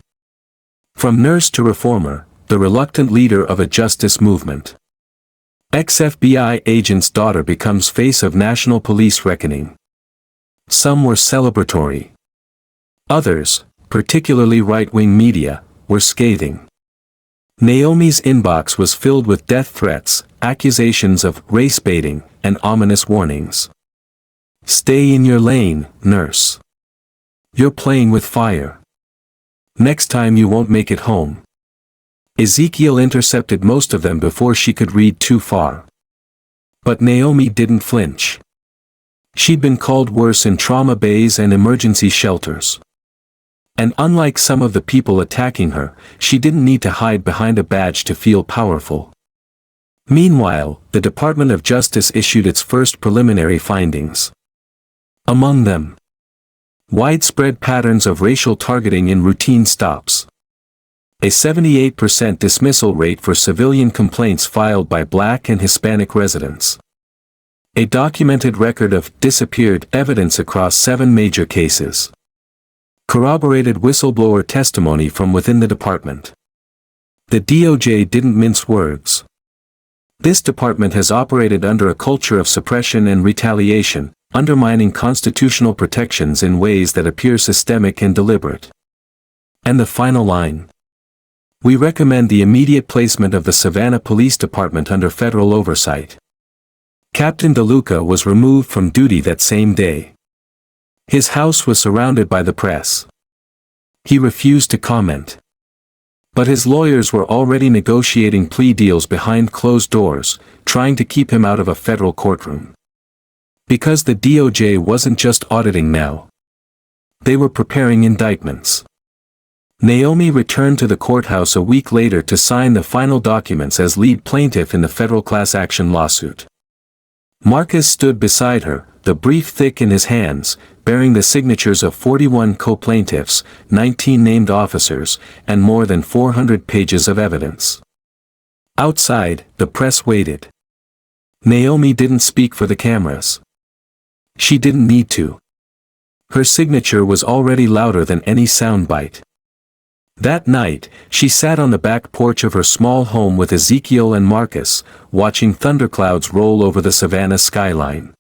From nurse to reformer, the reluctant leader of a justice movement. Ex-FBI agent's daughter becomes face of national police reckoning. Some were celebratory. Others, particularly right-wing media, were scathing. Naomi's inbox was filled with death threats, accusations of race baiting, and ominous warnings. "Stay in your lane, nurse. You're playing with fire. Next time you won't make it home." Ezekiel intercepted most of them before she could read too far. But Naomi didn't flinch. She'd been called worse in trauma bays and emergency shelters. And unlike some of the people attacking her, she didn't need to hide behind a badge to feel powerful. Meanwhile, the Department of Justice issued its first preliminary findings. Among them, widespread patterns of racial targeting in routine stops. A 78% dismissal rate for civilian complaints filed by Black and Hispanic residents. A documented record of disappeared evidence across 7 major cases. Corroborated whistleblower testimony from within the department. The DOJ didn't mince words. This department has operated under a culture of suppression and retaliation, undermining constitutional protections in ways that appear systemic and deliberate. And the final line. We recommend the immediate placement of the Savannah Police Department under federal oversight. Captain DeLuca was removed from duty that same day. His house was surrounded by the press. He refused to comment. But his lawyers were already negotiating plea deals behind closed doors, trying to keep him out of a federal courtroom. Because the DOJ wasn't just auditing now. They were preparing indictments. Naomi returned to the courthouse a week later to sign the final documents as lead plaintiff in the federal class action lawsuit. Marcus stood beside her, the brief thick in his hands, bearing the signatures of 41 co-plaintiffs, 19 named officers, and more than 400 pages of evidence. Outside, the press waited. Naomi didn't speak for the cameras. She didn't need to. Her signature was already louder than any soundbite. That night, she sat on the back porch of her small home with Ezekiel and Marcus, watching thunderclouds roll over the Savannah skyline.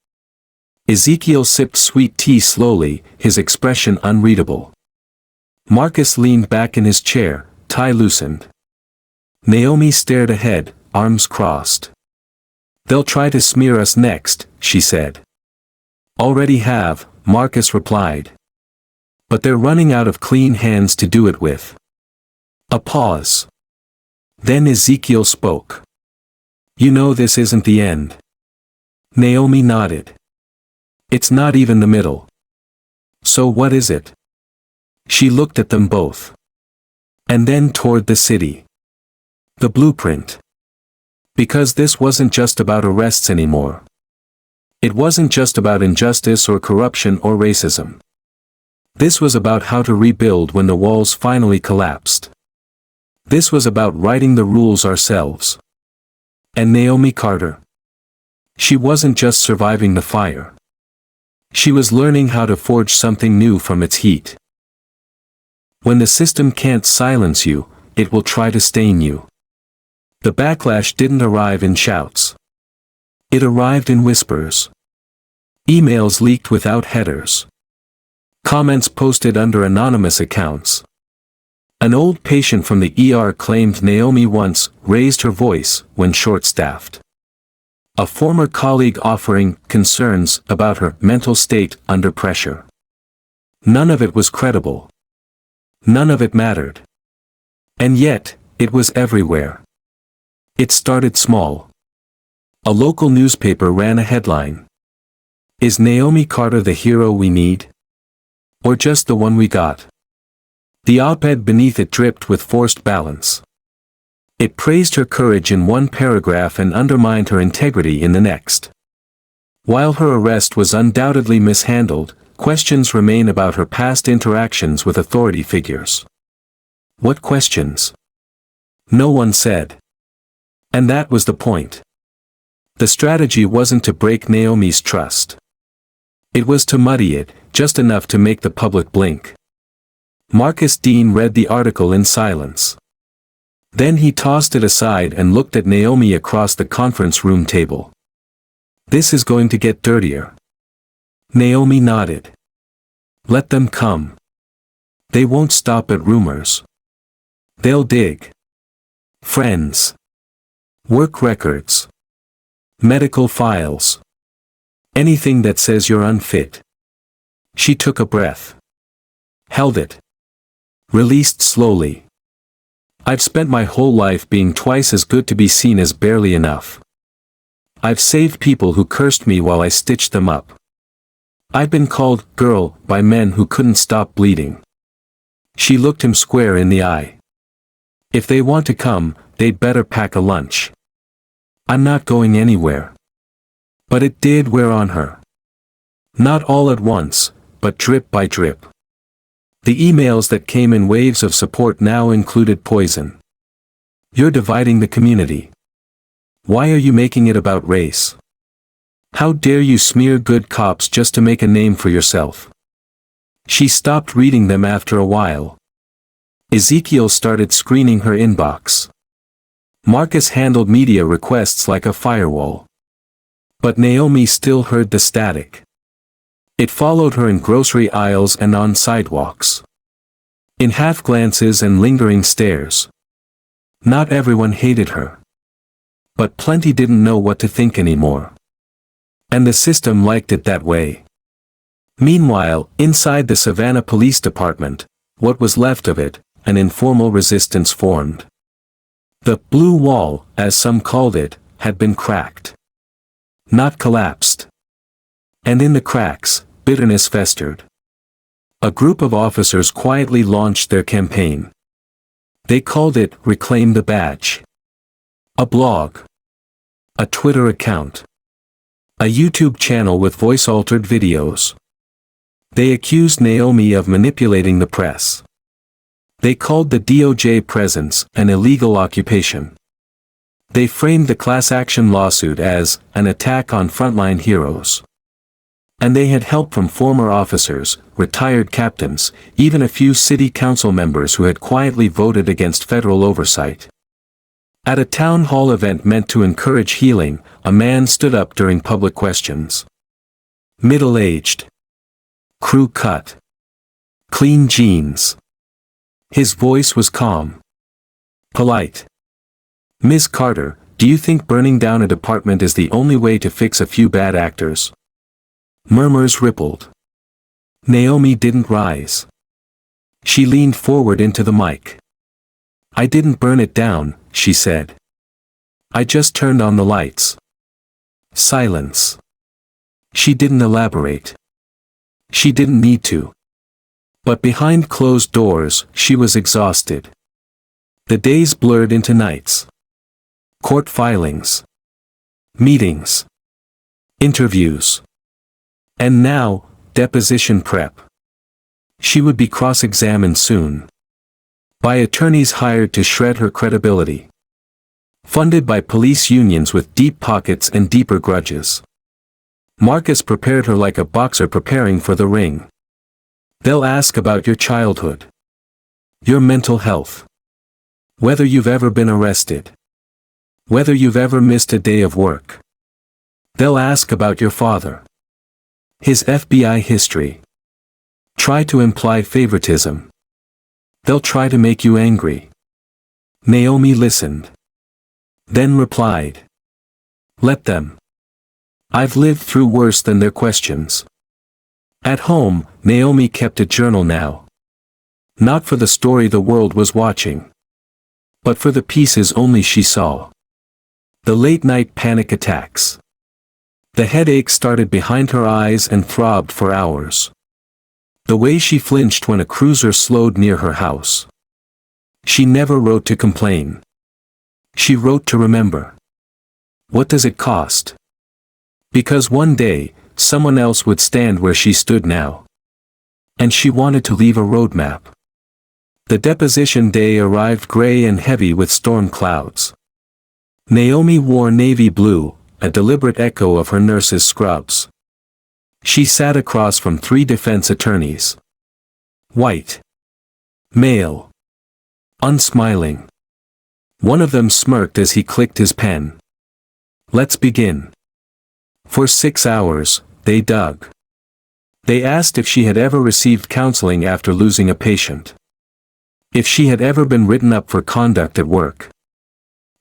Ezekiel sipped sweet tea slowly, his expression unreadable. Marcus leaned back in his chair, tie loosened. Naomi stared ahead, arms crossed. "They'll try to smear us next," she said. "Already have," Marcus replied. "But they're running out of clean hands to do it with." A pause. Then Ezekiel spoke. "You know this isn't the end." Naomi nodded. "It's not even the middle. So what is it?" She looked at them both. And then toward the city. The blueprint. Because this wasn't just about arrests anymore. It wasn't just about injustice or corruption or racism. This was about how to rebuild when the walls finally collapsed. This was about writing the rules ourselves. And Naomi Carter. She wasn't just surviving the fire. She was learning how to forge something new from its heat. When the system can't silence you, it will try to stain you. The backlash didn't arrive in shouts. It arrived in whispers. Emails leaked without headers. Comments posted under anonymous accounts. An old patient from the ER claimed Naomi once raised her voice when short-staffed. A former colleague offering concerns about her mental state under pressure. None of it was credible. None of it mattered. And yet, it was everywhere. It started small. A local newspaper ran a headline. "Is Naomi Carter the hero we need? Or just the one we got?" The op-ed beneath it dripped with forced balance. It praised her courage in one paragraph and undermined her integrity in the next. While her arrest was undoubtedly mishandled, questions remain about her past interactions with authority figures. What questions? No one said. And that was the point. The strategy wasn't to break Naomi's trust. It was to muddy it, just enough to make the public blink. Marcus Dean read the article in silence. Then he tossed it aside and looked at Naomi across the conference room table. "This is going to get dirtier." Naomi nodded. "Let them come. They won't stop at rumors. They'll dig. Friends. Work records. Medical files. Anything that says you're unfit." She took a breath. Held it. Released slowly. "I've spent my whole life being twice as good to be seen as barely enough. I've saved people who cursed me while I stitched them up. I've been called girl by men who couldn't stop bleeding." She looked him square in the eye. "If they want to come, they'd better pack a lunch. I'm not going anywhere." But it did wear on her. Not all at once, but drip by drip. The emails that came in waves of support now included poison. "You're dividing the community. Why are you making it about race? How dare you smear good cops just to make a name for yourself?" She stopped reading them after a while. Ezekiel started screening her inbox. Marcus handled media requests like a firewall. But Naomi still heard the static. It followed her in grocery aisles and on sidewalks. In half-glances and lingering stares. Not everyone hated her. But plenty didn't know what to think anymore. And the system liked it that way. Meanwhile, inside the Savannah Police Department, what was left of it, an informal resistance formed. The blue wall, as some called it, had been cracked. Not collapsed. And in the cracks, bitterness festered. A group of officers quietly launched their campaign. They called it Reclaim the Badge. A blog. A Twitter account. A YouTube channel with voice-altered videos. They accused Naomi of manipulating the press. They called the DOJ presence an illegal occupation. They framed the class action lawsuit as an attack on frontline heroes. And they had help from former officers, retired captains, even a few city council members who had quietly voted against federal oversight. At a town hall event meant to encourage healing, a man stood up during public questions. Middle-aged. Crew cut. Clean jeans. His voice was calm. Polite. "Ms. Carter, do you think burning down a department is the only way to fix a few bad actors?" Murmurs rippled. Naomi didn't rise. She leaned forward into the mic. "I didn't burn it down," she said. "I just turned on the lights." Silence. She didn't elaborate. She didn't need to. But behind closed doors, she was exhausted. The days blurred into nights. Court filings. Meetings. Interviews. And now, deposition prep. She would be cross-examined soon. By attorneys hired to shred her credibility. Funded by police unions with deep pockets and deeper grudges. Marcus prepared her like a boxer preparing for the ring. They'll ask about your childhood. Your mental health. Whether you've ever been arrested. Whether you've ever missed a day of work. They'll ask about your father. His FBI history. Try to imply favoritism. They'll try to make you angry. Naomi listened. Then replied. Let them. I've lived through worse than their questions. At home, Naomi kept a journal now. Not for the story the world was watching. But for the pieces only she saw. The late-night panic attacks. The headache started behind her eyes and throbbed for hours. The way she flinched when a cruiser slowed near her house. She never wrote to complain. She wrote to remember. What does it cost? Because one day, someone else would stand where she stood now. And she wanted to leave a roadmap. The deposition day arrived gray and heavy with storm clouds. Naomi wore navy blue, a deliberate echo of her nurse's scrubs. She sat across from 3 defense attorneys. White. Male. Unsmiling. One of them smirked as he clicked his pen. "Let's begin." For 6 hours, they dug. They asked if she had ever received counseling after losing a patient. If she had ever been written up for conduct at work.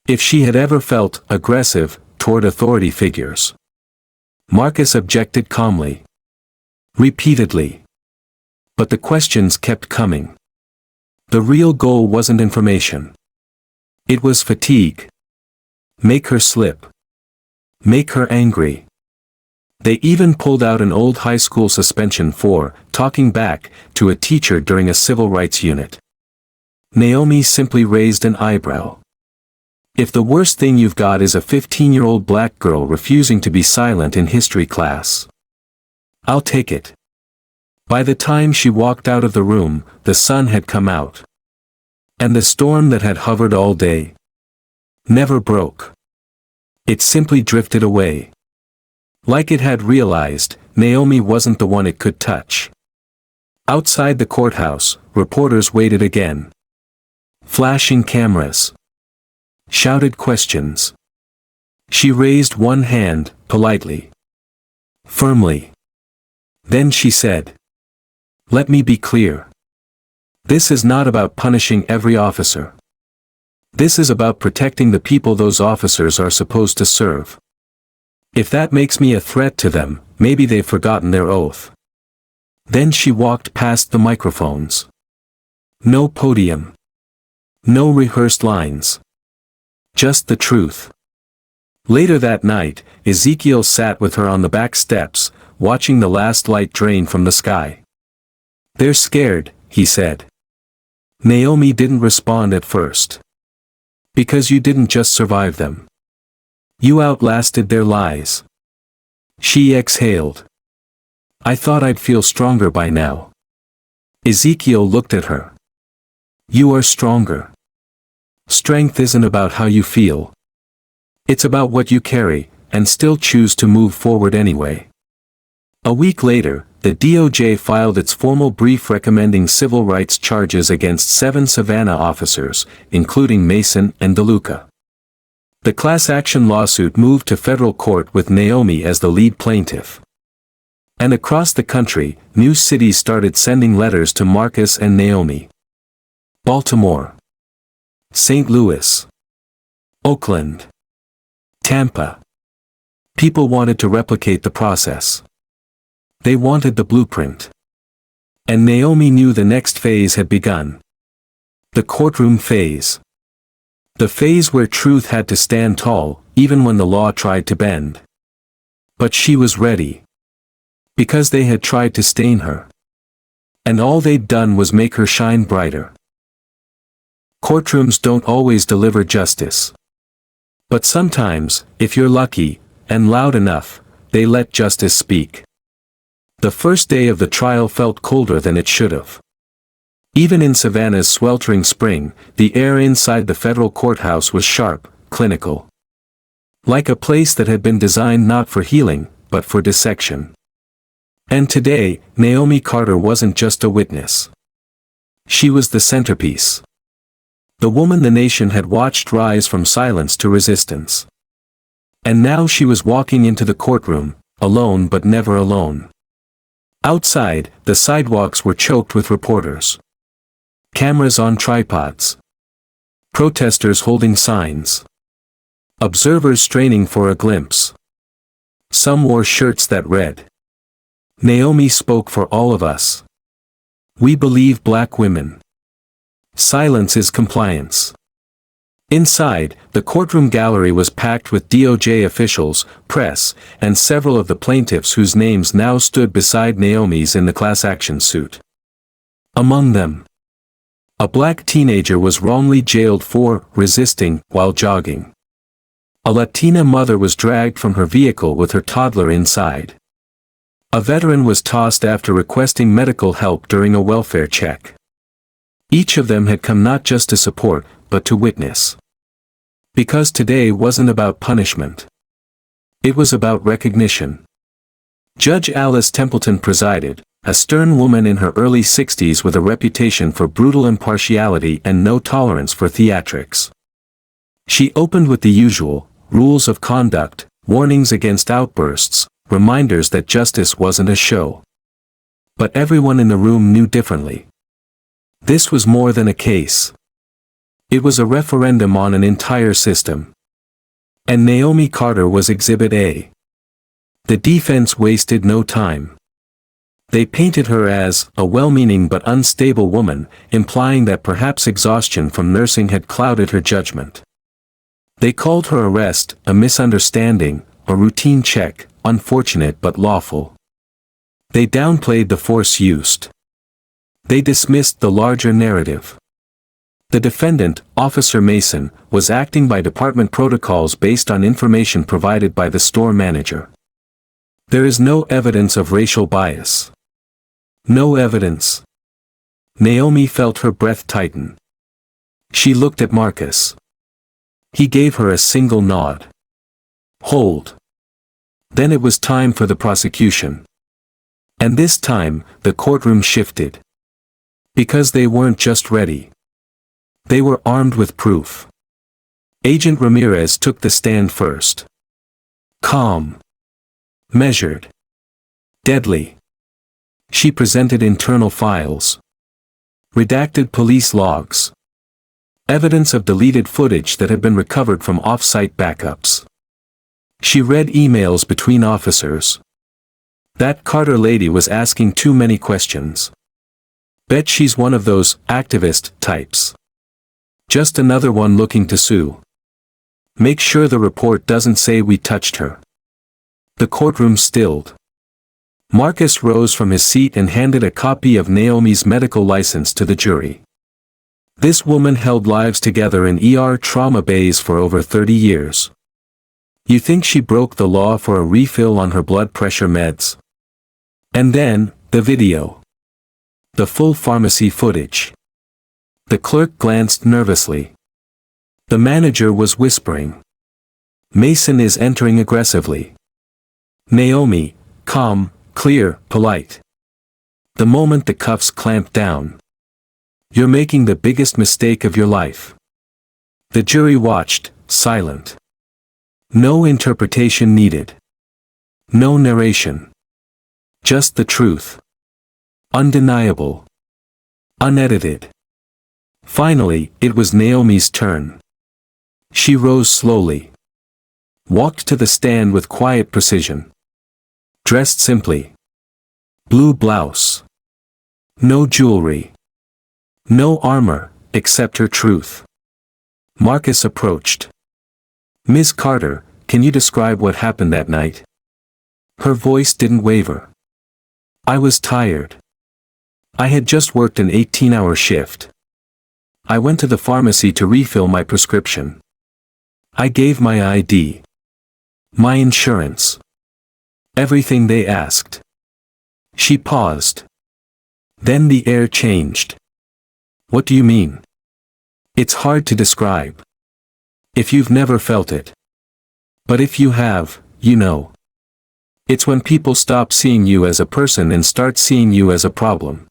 If she had ever felt aggressive toward authority figures. Marcus objected calmly. Repeatedly. But the questions kept coming. The real goal wasn't information. It was fatigue. Make her slip. Make her angry. They even pulled out an old high school suspension for talking back to a teacher during a civil rights unit. Naomi simply raised an eyebrow. If the worst thing you've got is a 15-year-old black girl refusing to be silent in history class, I'll take it. By the time she walked out of the room, the sun had come out. And the storm that had hovered all day never broke. It simply drifted away. Like it had realized, Naomi wasn't the one it could touch. Outside the courthouse, reporters waited again. Flashing cameras. Shouted questions. She raised one hand, politely. Firmly. Then she said, "Let me be clear. This is not about punishing every officer. This is about protecting the people those officers are supposed to serve. If that makes me a threat to them, maybe they've forgotten their oath." Then she walked past the microphones. No podium. No rehearsed lines. Just the truth. Later that night, Ezekiel sat with her on the back steps, watching the last light drain from the sky. "They're scared," he said. Naomi didn't respond at first. "Because you didn't just survive them. You outlasted their lies." She exhaled. "I thought I'd feel stronger by now." Ezekiel looked at her. "You are stronger. Strength isn't about how you feel. It's about what you carry, and still choose to move forward anyway." A week later, the DOJ filed its formal brief recommending civil rights charges against 7 Savannah officers, including Mason and DeLuca. The class action lawsuit moved to federal court with Naomi as the lead plaintiff. And across the country, new cities started sending letters to Marcus and Naomi. Baltimore. St. Louis. Oakland. Tampa. People wanted to replicate the process. They wanted the blueprint. And Naomi knew the next phase had begun. The courtroom phase. The phase where truth had to stand tall, even when the law tried to bend. But she was ready. Because they had tried to stain her. And all they'd done was make her shine brighter. Courtrooms don't always deliver justice. But sometimes, if you're lucky, and loud enough, they let justice speak. The first day of the trial felt colder than it should have. Even in Savannah's sweltering spring, the air inside the federal courthouse was sharp, clinical. Like a place that had been designed not for healing, but for dissection. And today, Naomi Carter wasn't just a witness. She was the centerpiece. The woman the nation had watched rise from silence to resistance. And now she was walking into the courtroom, alone but never alone. Outside, the sidewalks were choked with reporters. Cameras on tripods. Protesters holding signs. Observers straining for a glimpse. Some wore shirts that read, "Naomi spoke for all of us. We believe black women. Silence is compliance." Inside, the courtroom gallery was packed with DOJ officials, press, and several of the plaintiffs whose names now stood beside Naomi's in the class action suit. Among them, a black teenager was wrongly jailed for resisting while jogging. A Latina mother was dragged from her vehicle with her toddler inside. A veteran was tossed after requesting medical help during a welfare check. Each of them had come not just to support, but to witness. Because today wasn't about punishment. It was about recognition. Judge Alice Templeton presided, a stern woman in her early 60s with a reputation for brutal impartiality and no tolerance for theatrics. She opened with the usual rules of conduct, warnings against outbursts, reminders that justice wasn't a show. But everyone in the room knew differently. This was more than a case. It was a referendum on an entire system. And Naomi Carter was Exhibit A. The defense wasted no time. They painted her as a well-meaning but unstable woman, implying that perhaps exhaustion from nursing had clouded her judgment. They called her arrest a misunderstanding, a routine check, unfortunate but lawful. They downplayed the force used. They dismissed the larger narrative. The defendant, Officer Mason, was acting by department protocols based on information provided by the store manager. There is no evidence of racial bias. No evidence. Naomi felt her breath tighten. She looked at Marcus. He gave her a single nod. Hold. Then it was time for the prosecution. And this time, the courtroom shifted. Because they weren't just ready. They were armed with proof. Agent Ramirez took the stand first. Calm. Measured. Deadly. She presented internal files. Redacted police logs. Evidence of deleted footage that had been recovered from off-site backups. She read emails between officers. That Carter lady was asking too many questions. Bet she's one of those activist types. Just another one looking to sue. Make sure the report doesn't say we touched her. The courtroom stilled. Marcus rose from his seat and handed a copy of Naomi's medical license to the jury. This woman held lives together in ER trauma bays for over 30 years. You think she broke the law for a refill on her blood pressure meds? And then, the video. The full pharmacy footage. The clerk glanced nervously. The manager was whispering. Mason is entering aggressively. Naomi, calm, clear, polite. The moment the cuffs clamped down. You're making the biggest mistake of your life. The jury watched, silent. No interpretation needed. No narration. Just the truth. Undeniable. Unedited. Finally, it was Naomi's turn. She rose slowly. Walked to the stand with quiet precision. Dressed simply. Blue blouse. No jewelry. No armor, except her truth. Marcus approached. Ms. Carter, can you describe what happened that night? Her voice didn't waver. I was tired. I had just worked an 18-hour shift. I went to the pharmacy to refill my prescription. I gave my ID. My insurance. Everything they asked. She paused. Then the air changed. What do you mean? It's hard to describe. If you've never felt it. But if you have, you know. It's when people stop seeing you as a person and start seeing you as a problem.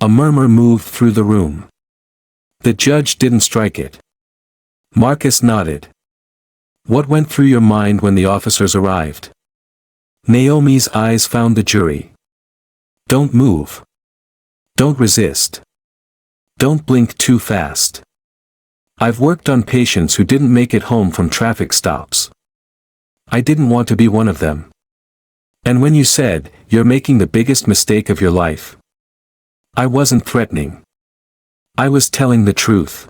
A murmur moved through the room. The judge didn't strike it. Marcus nodded. What went through your mind when the officers arrived? Naomi's eyes found the jury. Don't move. Don't resist. Don't blink too fast. I've worked on patients who didn't make it home from traffic stops. I didn't want to be one of them. And when you said, you're making the biggest mistake of your life, I wasn't threatening. I was telling the truth.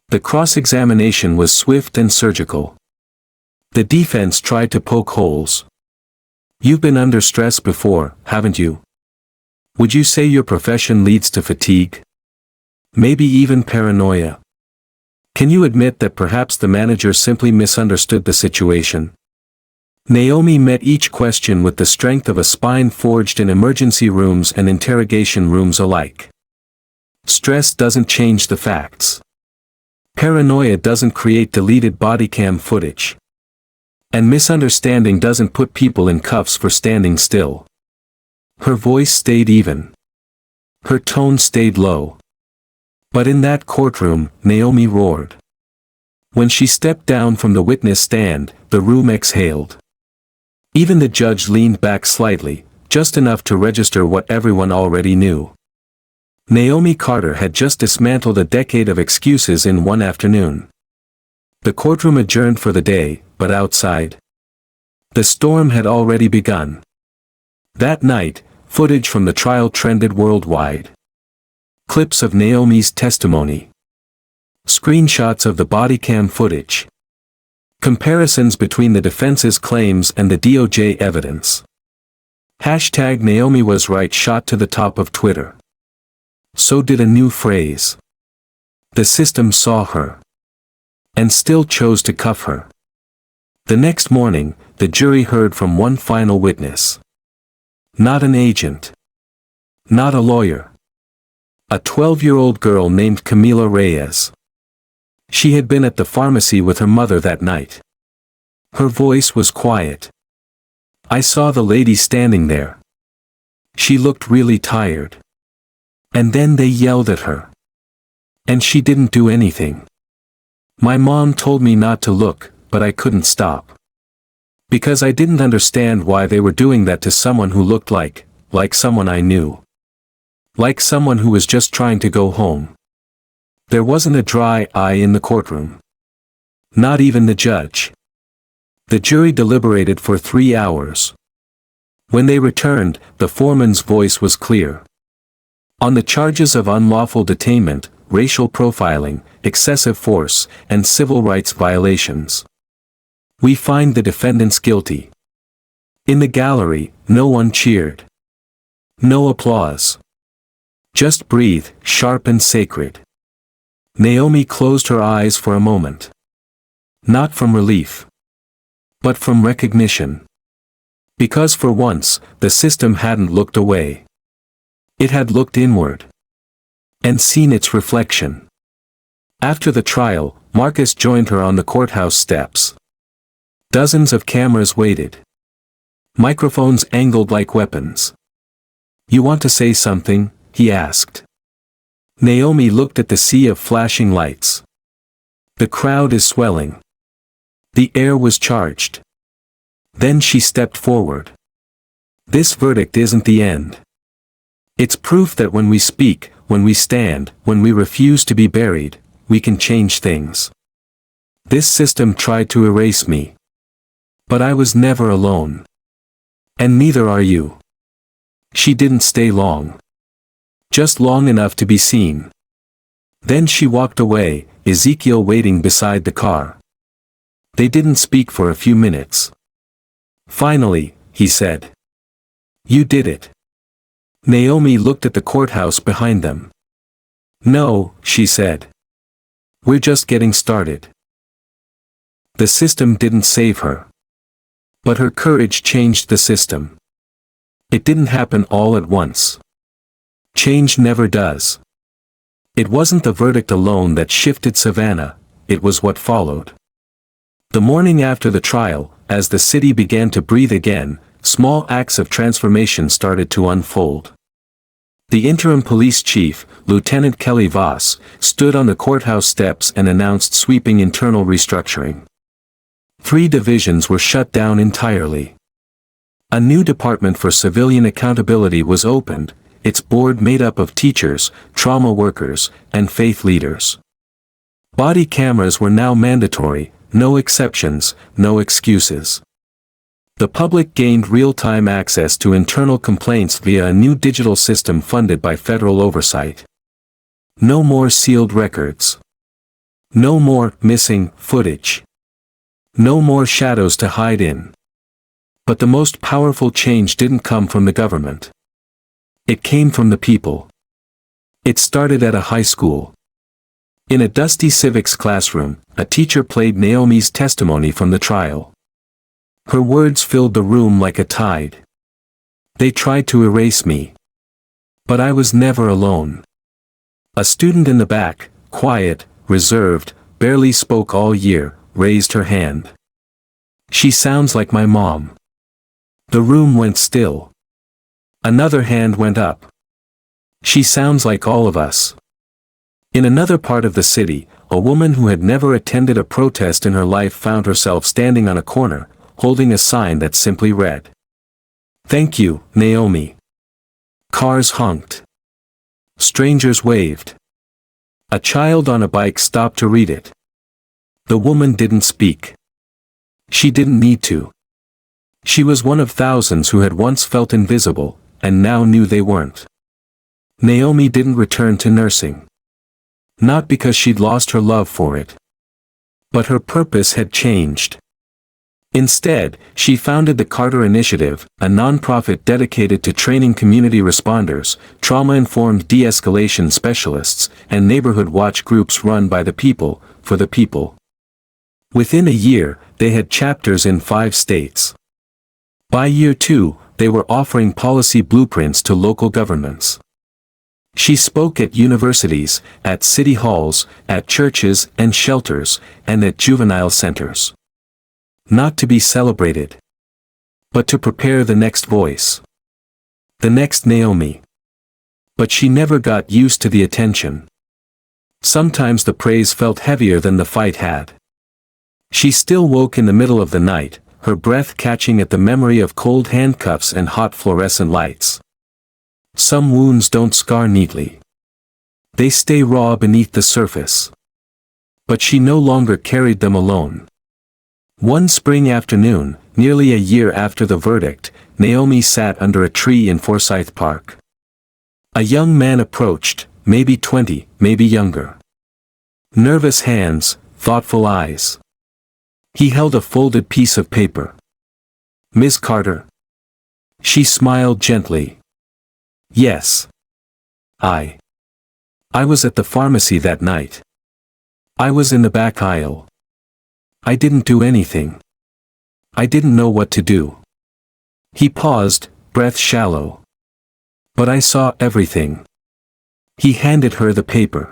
The cross-examination was swift and surgical. The defense tried to poke holes. You've been under stress before, haven't you? Would you say your profession leads to fatigue? Maybe even paranoia? Can you admit that perhaps the manager simply misunderstood the situation? Naomi met each question with the strength of a spine forged in emergency rooms and interrogation rooms alike. Stress doesn't change the facts. Paranoia doesn't create deleted body cam footage. And misunderstanding doesn't put people in cuffs for standing still. Her voice stayed even. Her tone stayed low. But in that courtroom, Naomi roared. When she stepped down from the witness stand, the room exhaled. Even the judge leaned back slightly, just enough to register what everyone already knew. Naomi Carter had just dismantled a decade of excuses in one afternoon. The courtroom adjourned for the day, but outside, the storm had already begun. That night, footage from the trial trended worldwide. Clips of Naomi's testimony. Screenshots of the body cam footage. Comparisons between the defense's claims and the DOJ evidence. Hashtag Naomi was right shot to the top of Twitter. So did a new phrase. The system saw her. And still chose to cuff her. The next morning, the jury heard from one final witness. Not an agent. Not a lawyer. A 12-year-old girl named Camila Reyes. She had been at the pharmacy with her mother that night. Her voice was quiet. I saw the lady standing there. She looked really tired. And then they yelled at her. And she didn't do anything. My mom told me not to look, but I couldn't stop. Because I didn't understand why they were doing that to someone who looked like someone I knew. Like someone who was just trying to go home. There wasn't a dry eye in the courtroom. Not even the judge. The jury deliberated for 3 hours. When they returned, the foreman's voice was clear. On the charges of unlawful detainment, racial profiling, excessive force, and civil rights violations, we find the defendants guilty. In the gallery, no one cheered. No applause. Just breathe, sharp and sacred. Naomi closed her eyes for a moment. Not from relief. But from recognition. Because for once, the system hadn't looked away. It had looked inward. And seen its reflection. After the trial, Marcus joined her on the courthouse steps. Dozens of cameras waited. Microphones angled like weapons. You want to say something? He asked. Naomi looked at the sea of flashing lights. The crowd is swelling. The air was charged. Then she stepped forward. This verdict isn't the end. It's proof that when we speak, when we stand, when we refuse to be buried, we can change things. This system tried to erase me. But I was never alone. And neither are you. She didn't stay long. Just long enough to be seen. Then she walked away, Ezekiel waiting beside the car. They didn't speak for a few minutes. Finally, he said. You did it. Naomi looked at the courthouse behind them. No, she said. We're just getting started. The system didn't save her. But her courage changed the system. It didn't happen all at once. Change never does. It wasn't the verdict alone that shifted Savannah, it was what followed. The morning after the trial, as the city began to breathe again, small acts of transformation started to unfold. The interim police chief, Lieutenant Kelly Voss, stood on the courthouse steps and announced sweeping internal restructuring. 3 divisions were shut down entirely. A new department for civilian accountability was opened, its board made up of teachers, trauma workers, and faith leaders. Body cameras were now mandatory, no exceptions, no excuses. The public gained real-time access to internal complaints via a new digital system funded by federal oversight. No more sealed records. No more missing footage. No more shadows to hide in. But the most powerful change didn't come from the government. It came from the people. It started at a high school. In a dusty civics classroom, a teacher played Naomi's testimony from the trial. Her words filled the room like a tide. They tried to erase me. But I was never alone. A student in the back, quiet, reserved, barely spoke all year, raised her hand. She sounds like my mom. The room went still. Another hand went up. She sounds like all of us. In another part of the city, a woman who had never attended a protest in her life found herself standing on a corner, holding a sign that simply read, "Thank you, Naomi." Cars honked. Strangers waved. A child on a bike stopped to read it. The woman didn't speak. She didn't need to. She was one of thousands who had once felt invisible, and now knew they weren't. Naomi didn't return to nursing. Not because she'd lost her love for it. But her purpose had changed. Instead, she founded the Carter Initiative, a nonprofit dedicated to training community responders, trauma-informed de-escalation specialists, and neighborhood watch groups run by the people, for the people. Within a year, they had chapters in 5 states. By year 2, they were offering policy blueprints to local governments. She spoke at universities, at city halls, at churches and shelters, and at juvenile centers. Not to be celebrated, but to prepare the next voice. The next Naomi. But she never got used to the attention. Sometimes the praise felt heavier than the fight had. She still woke in the middle of the night, her breath catching at the memory of cold handcuffs and hot fluorescent lights. Some wounds don't scar neatly. They stay raw beneath the surface. But she no longer carried them alone. One spring afternoon, nearly a year after the verdict, Naomi sat under a tree in Forsyth Park. A young man approached, maybe 20, maybe younger. Nervous hands, thoughtful eyes. He held a folded piece of paper. "Miss Carter?" She smiled gently. "Yes. I was at the pharmacy that night. I was in the back aisle. I didn't do anything. I didn't know what to do." He paused, breath shallow. "But I saw everything." He handed her the paper.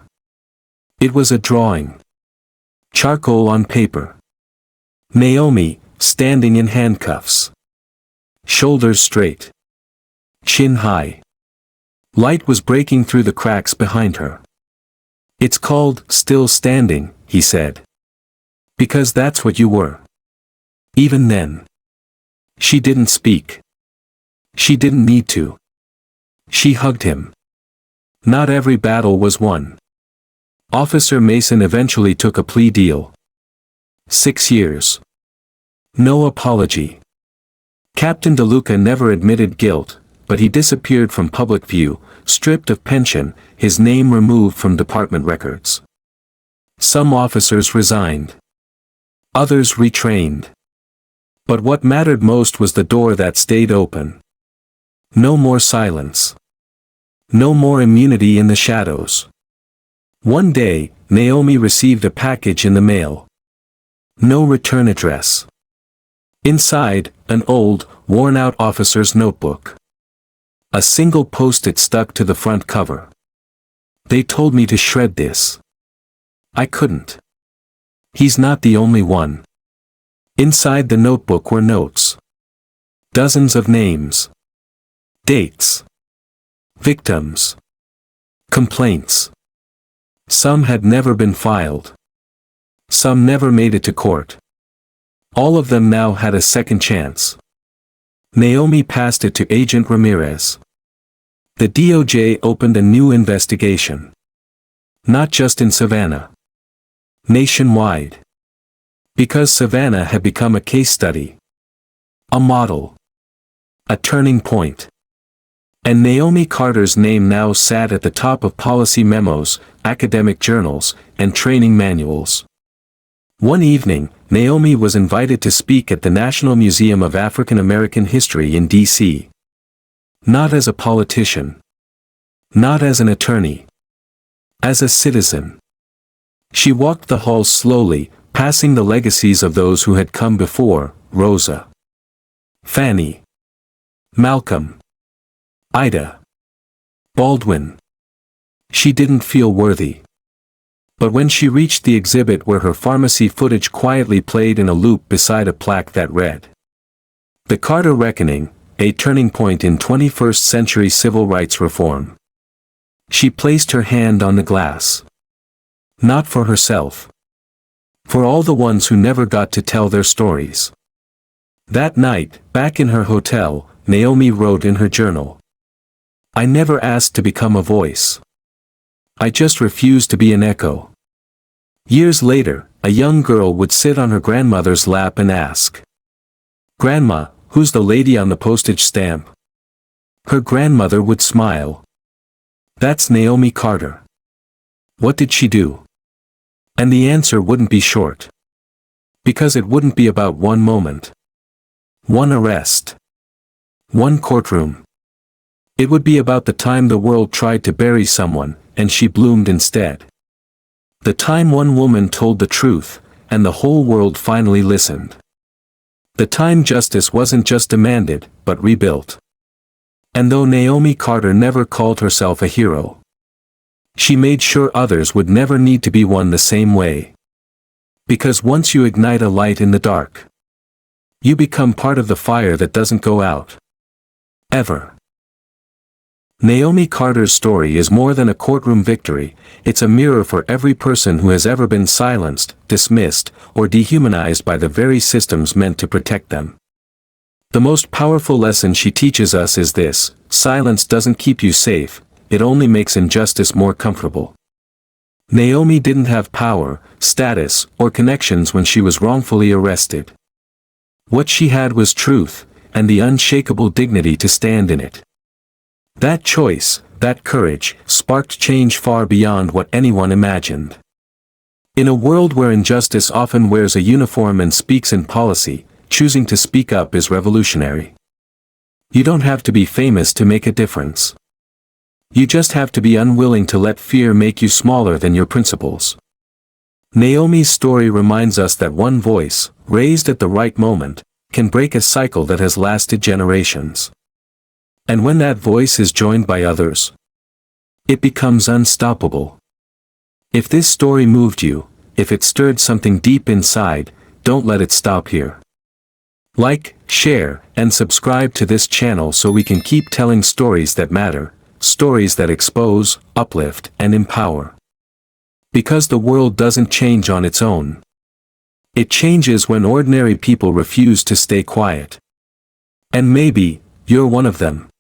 It was a drawing. Charcoal on paper. Naomi, standing in handcuffs. Shoulders straight. Chin high. Light was breaking through the cracks behind her. "It's called still standing," he said. "Because that's what you were. Even then." She didn't speak. She didn't need to. She hugged him. Not every battle was won. Officer Mason eventually took a plea deal. 6 years. No apology. Captain DeLuca never admitted guilt, but he disappeared from public view, stripped of pension, his name removed from department records. Some officers resigned. Others retrained. But what mattered most was the door that stayed open. No more silence. No more immunity in the shadows. One day, Naomi received a package in the mail. No return address. Inside, an old, worn-out officer's notebook. A single post-it stuck to the front cover. "They told me to shred this. I couldn't. He's not the only one." Inside the notebook were notes. Dozens of names. Dates. Victims. Complaints. Some had never been filed. Some never made it to court. All of them now had a second chance. Naomi passed it to Agent Ramirez. The DOJ opened a new investigation. Not just in Savannah. Nationwide. Because Savannah had become a case study. A model. A turning point. And Naomi Carter's name now sat at the top of policy memos, academic journals, and training manuals. One evening, Naomi was invited to speak at the National Museum of African American History in D.C. Not as a politician. Not as an attorney. As a citizen. She walked the halls slowly, passing the legacies of those who had come before: Rosa, Fanny, Malcolm, Ida, Baldwin. She didn't feel worthy. But when she reached the exhibit where her pharmacy footage quietly played in a loop beside a plaque that read, "The Carter Reckoning, a turning point in 21st century civil rights reform," she placed her hand on the glass. Not for herself. For all the ones who never got to tell their stories. That night, back in her hotel, Naomi wrote in her journal. I never asked to become a voice. I just refused to be an echo. Years later, a young girl would sit on her grandmother's lap and ask, Grandma, who's the lady on the postage stamp? Her grandmother would smile. That's Naomi Carter. What did she do? And the answer wouldn't be short. Because it wouldn't be about one moment. One arrest. One courtroom. It would be about the time the world tried to bury someone, and she bloomed instead. The time one woman told the truth, and the whole world finally listened. The time justice wasn't just demanded, but rebuilt. And though Naomi Carter never called herself a hero, she made sure others would never need to be one the same way. Because once you ignite a light in the dark, you become part of the fire that doesn't go out. Ever. Naomi Carter's story is more than a courtroom victory, it's a mirror for every person who has ever been silenced, dismissed, or dehumanized by the very systems meant to protect them. The most powerful lesson she teaches us is this: silence doesn't keep you safe, it only makes injustice more comfortable. Naomi didn't have power, status, or connections when she was wrongfully arrested. What she had was truth, and the unshakable dignity to stand in it. That choice, that courage, sparked change far beyond what anyone imagined. In a world where injustice often wears a uniform and speaks in policy, choosing to speak up is revolutionary. You don't have to be famous to make a difference. You just have to be unwilling to let fear make you smaller than your principles. Naomi's story reminds us that one voice, raised at the right moment, can break a cycle that has lasted generations. And when that voice is joined by others, it becomes unstoppable. If this story moved you, if it stirred something deep inside, don't let it stop here. Like, share, and subscribe to this channel so we can keep telling stories that matter, stories that expose, uplift, and empower. Because the world doesn't change on its own. It changes when ordinary people refuse to stay quiet. And maybe, you're one of them.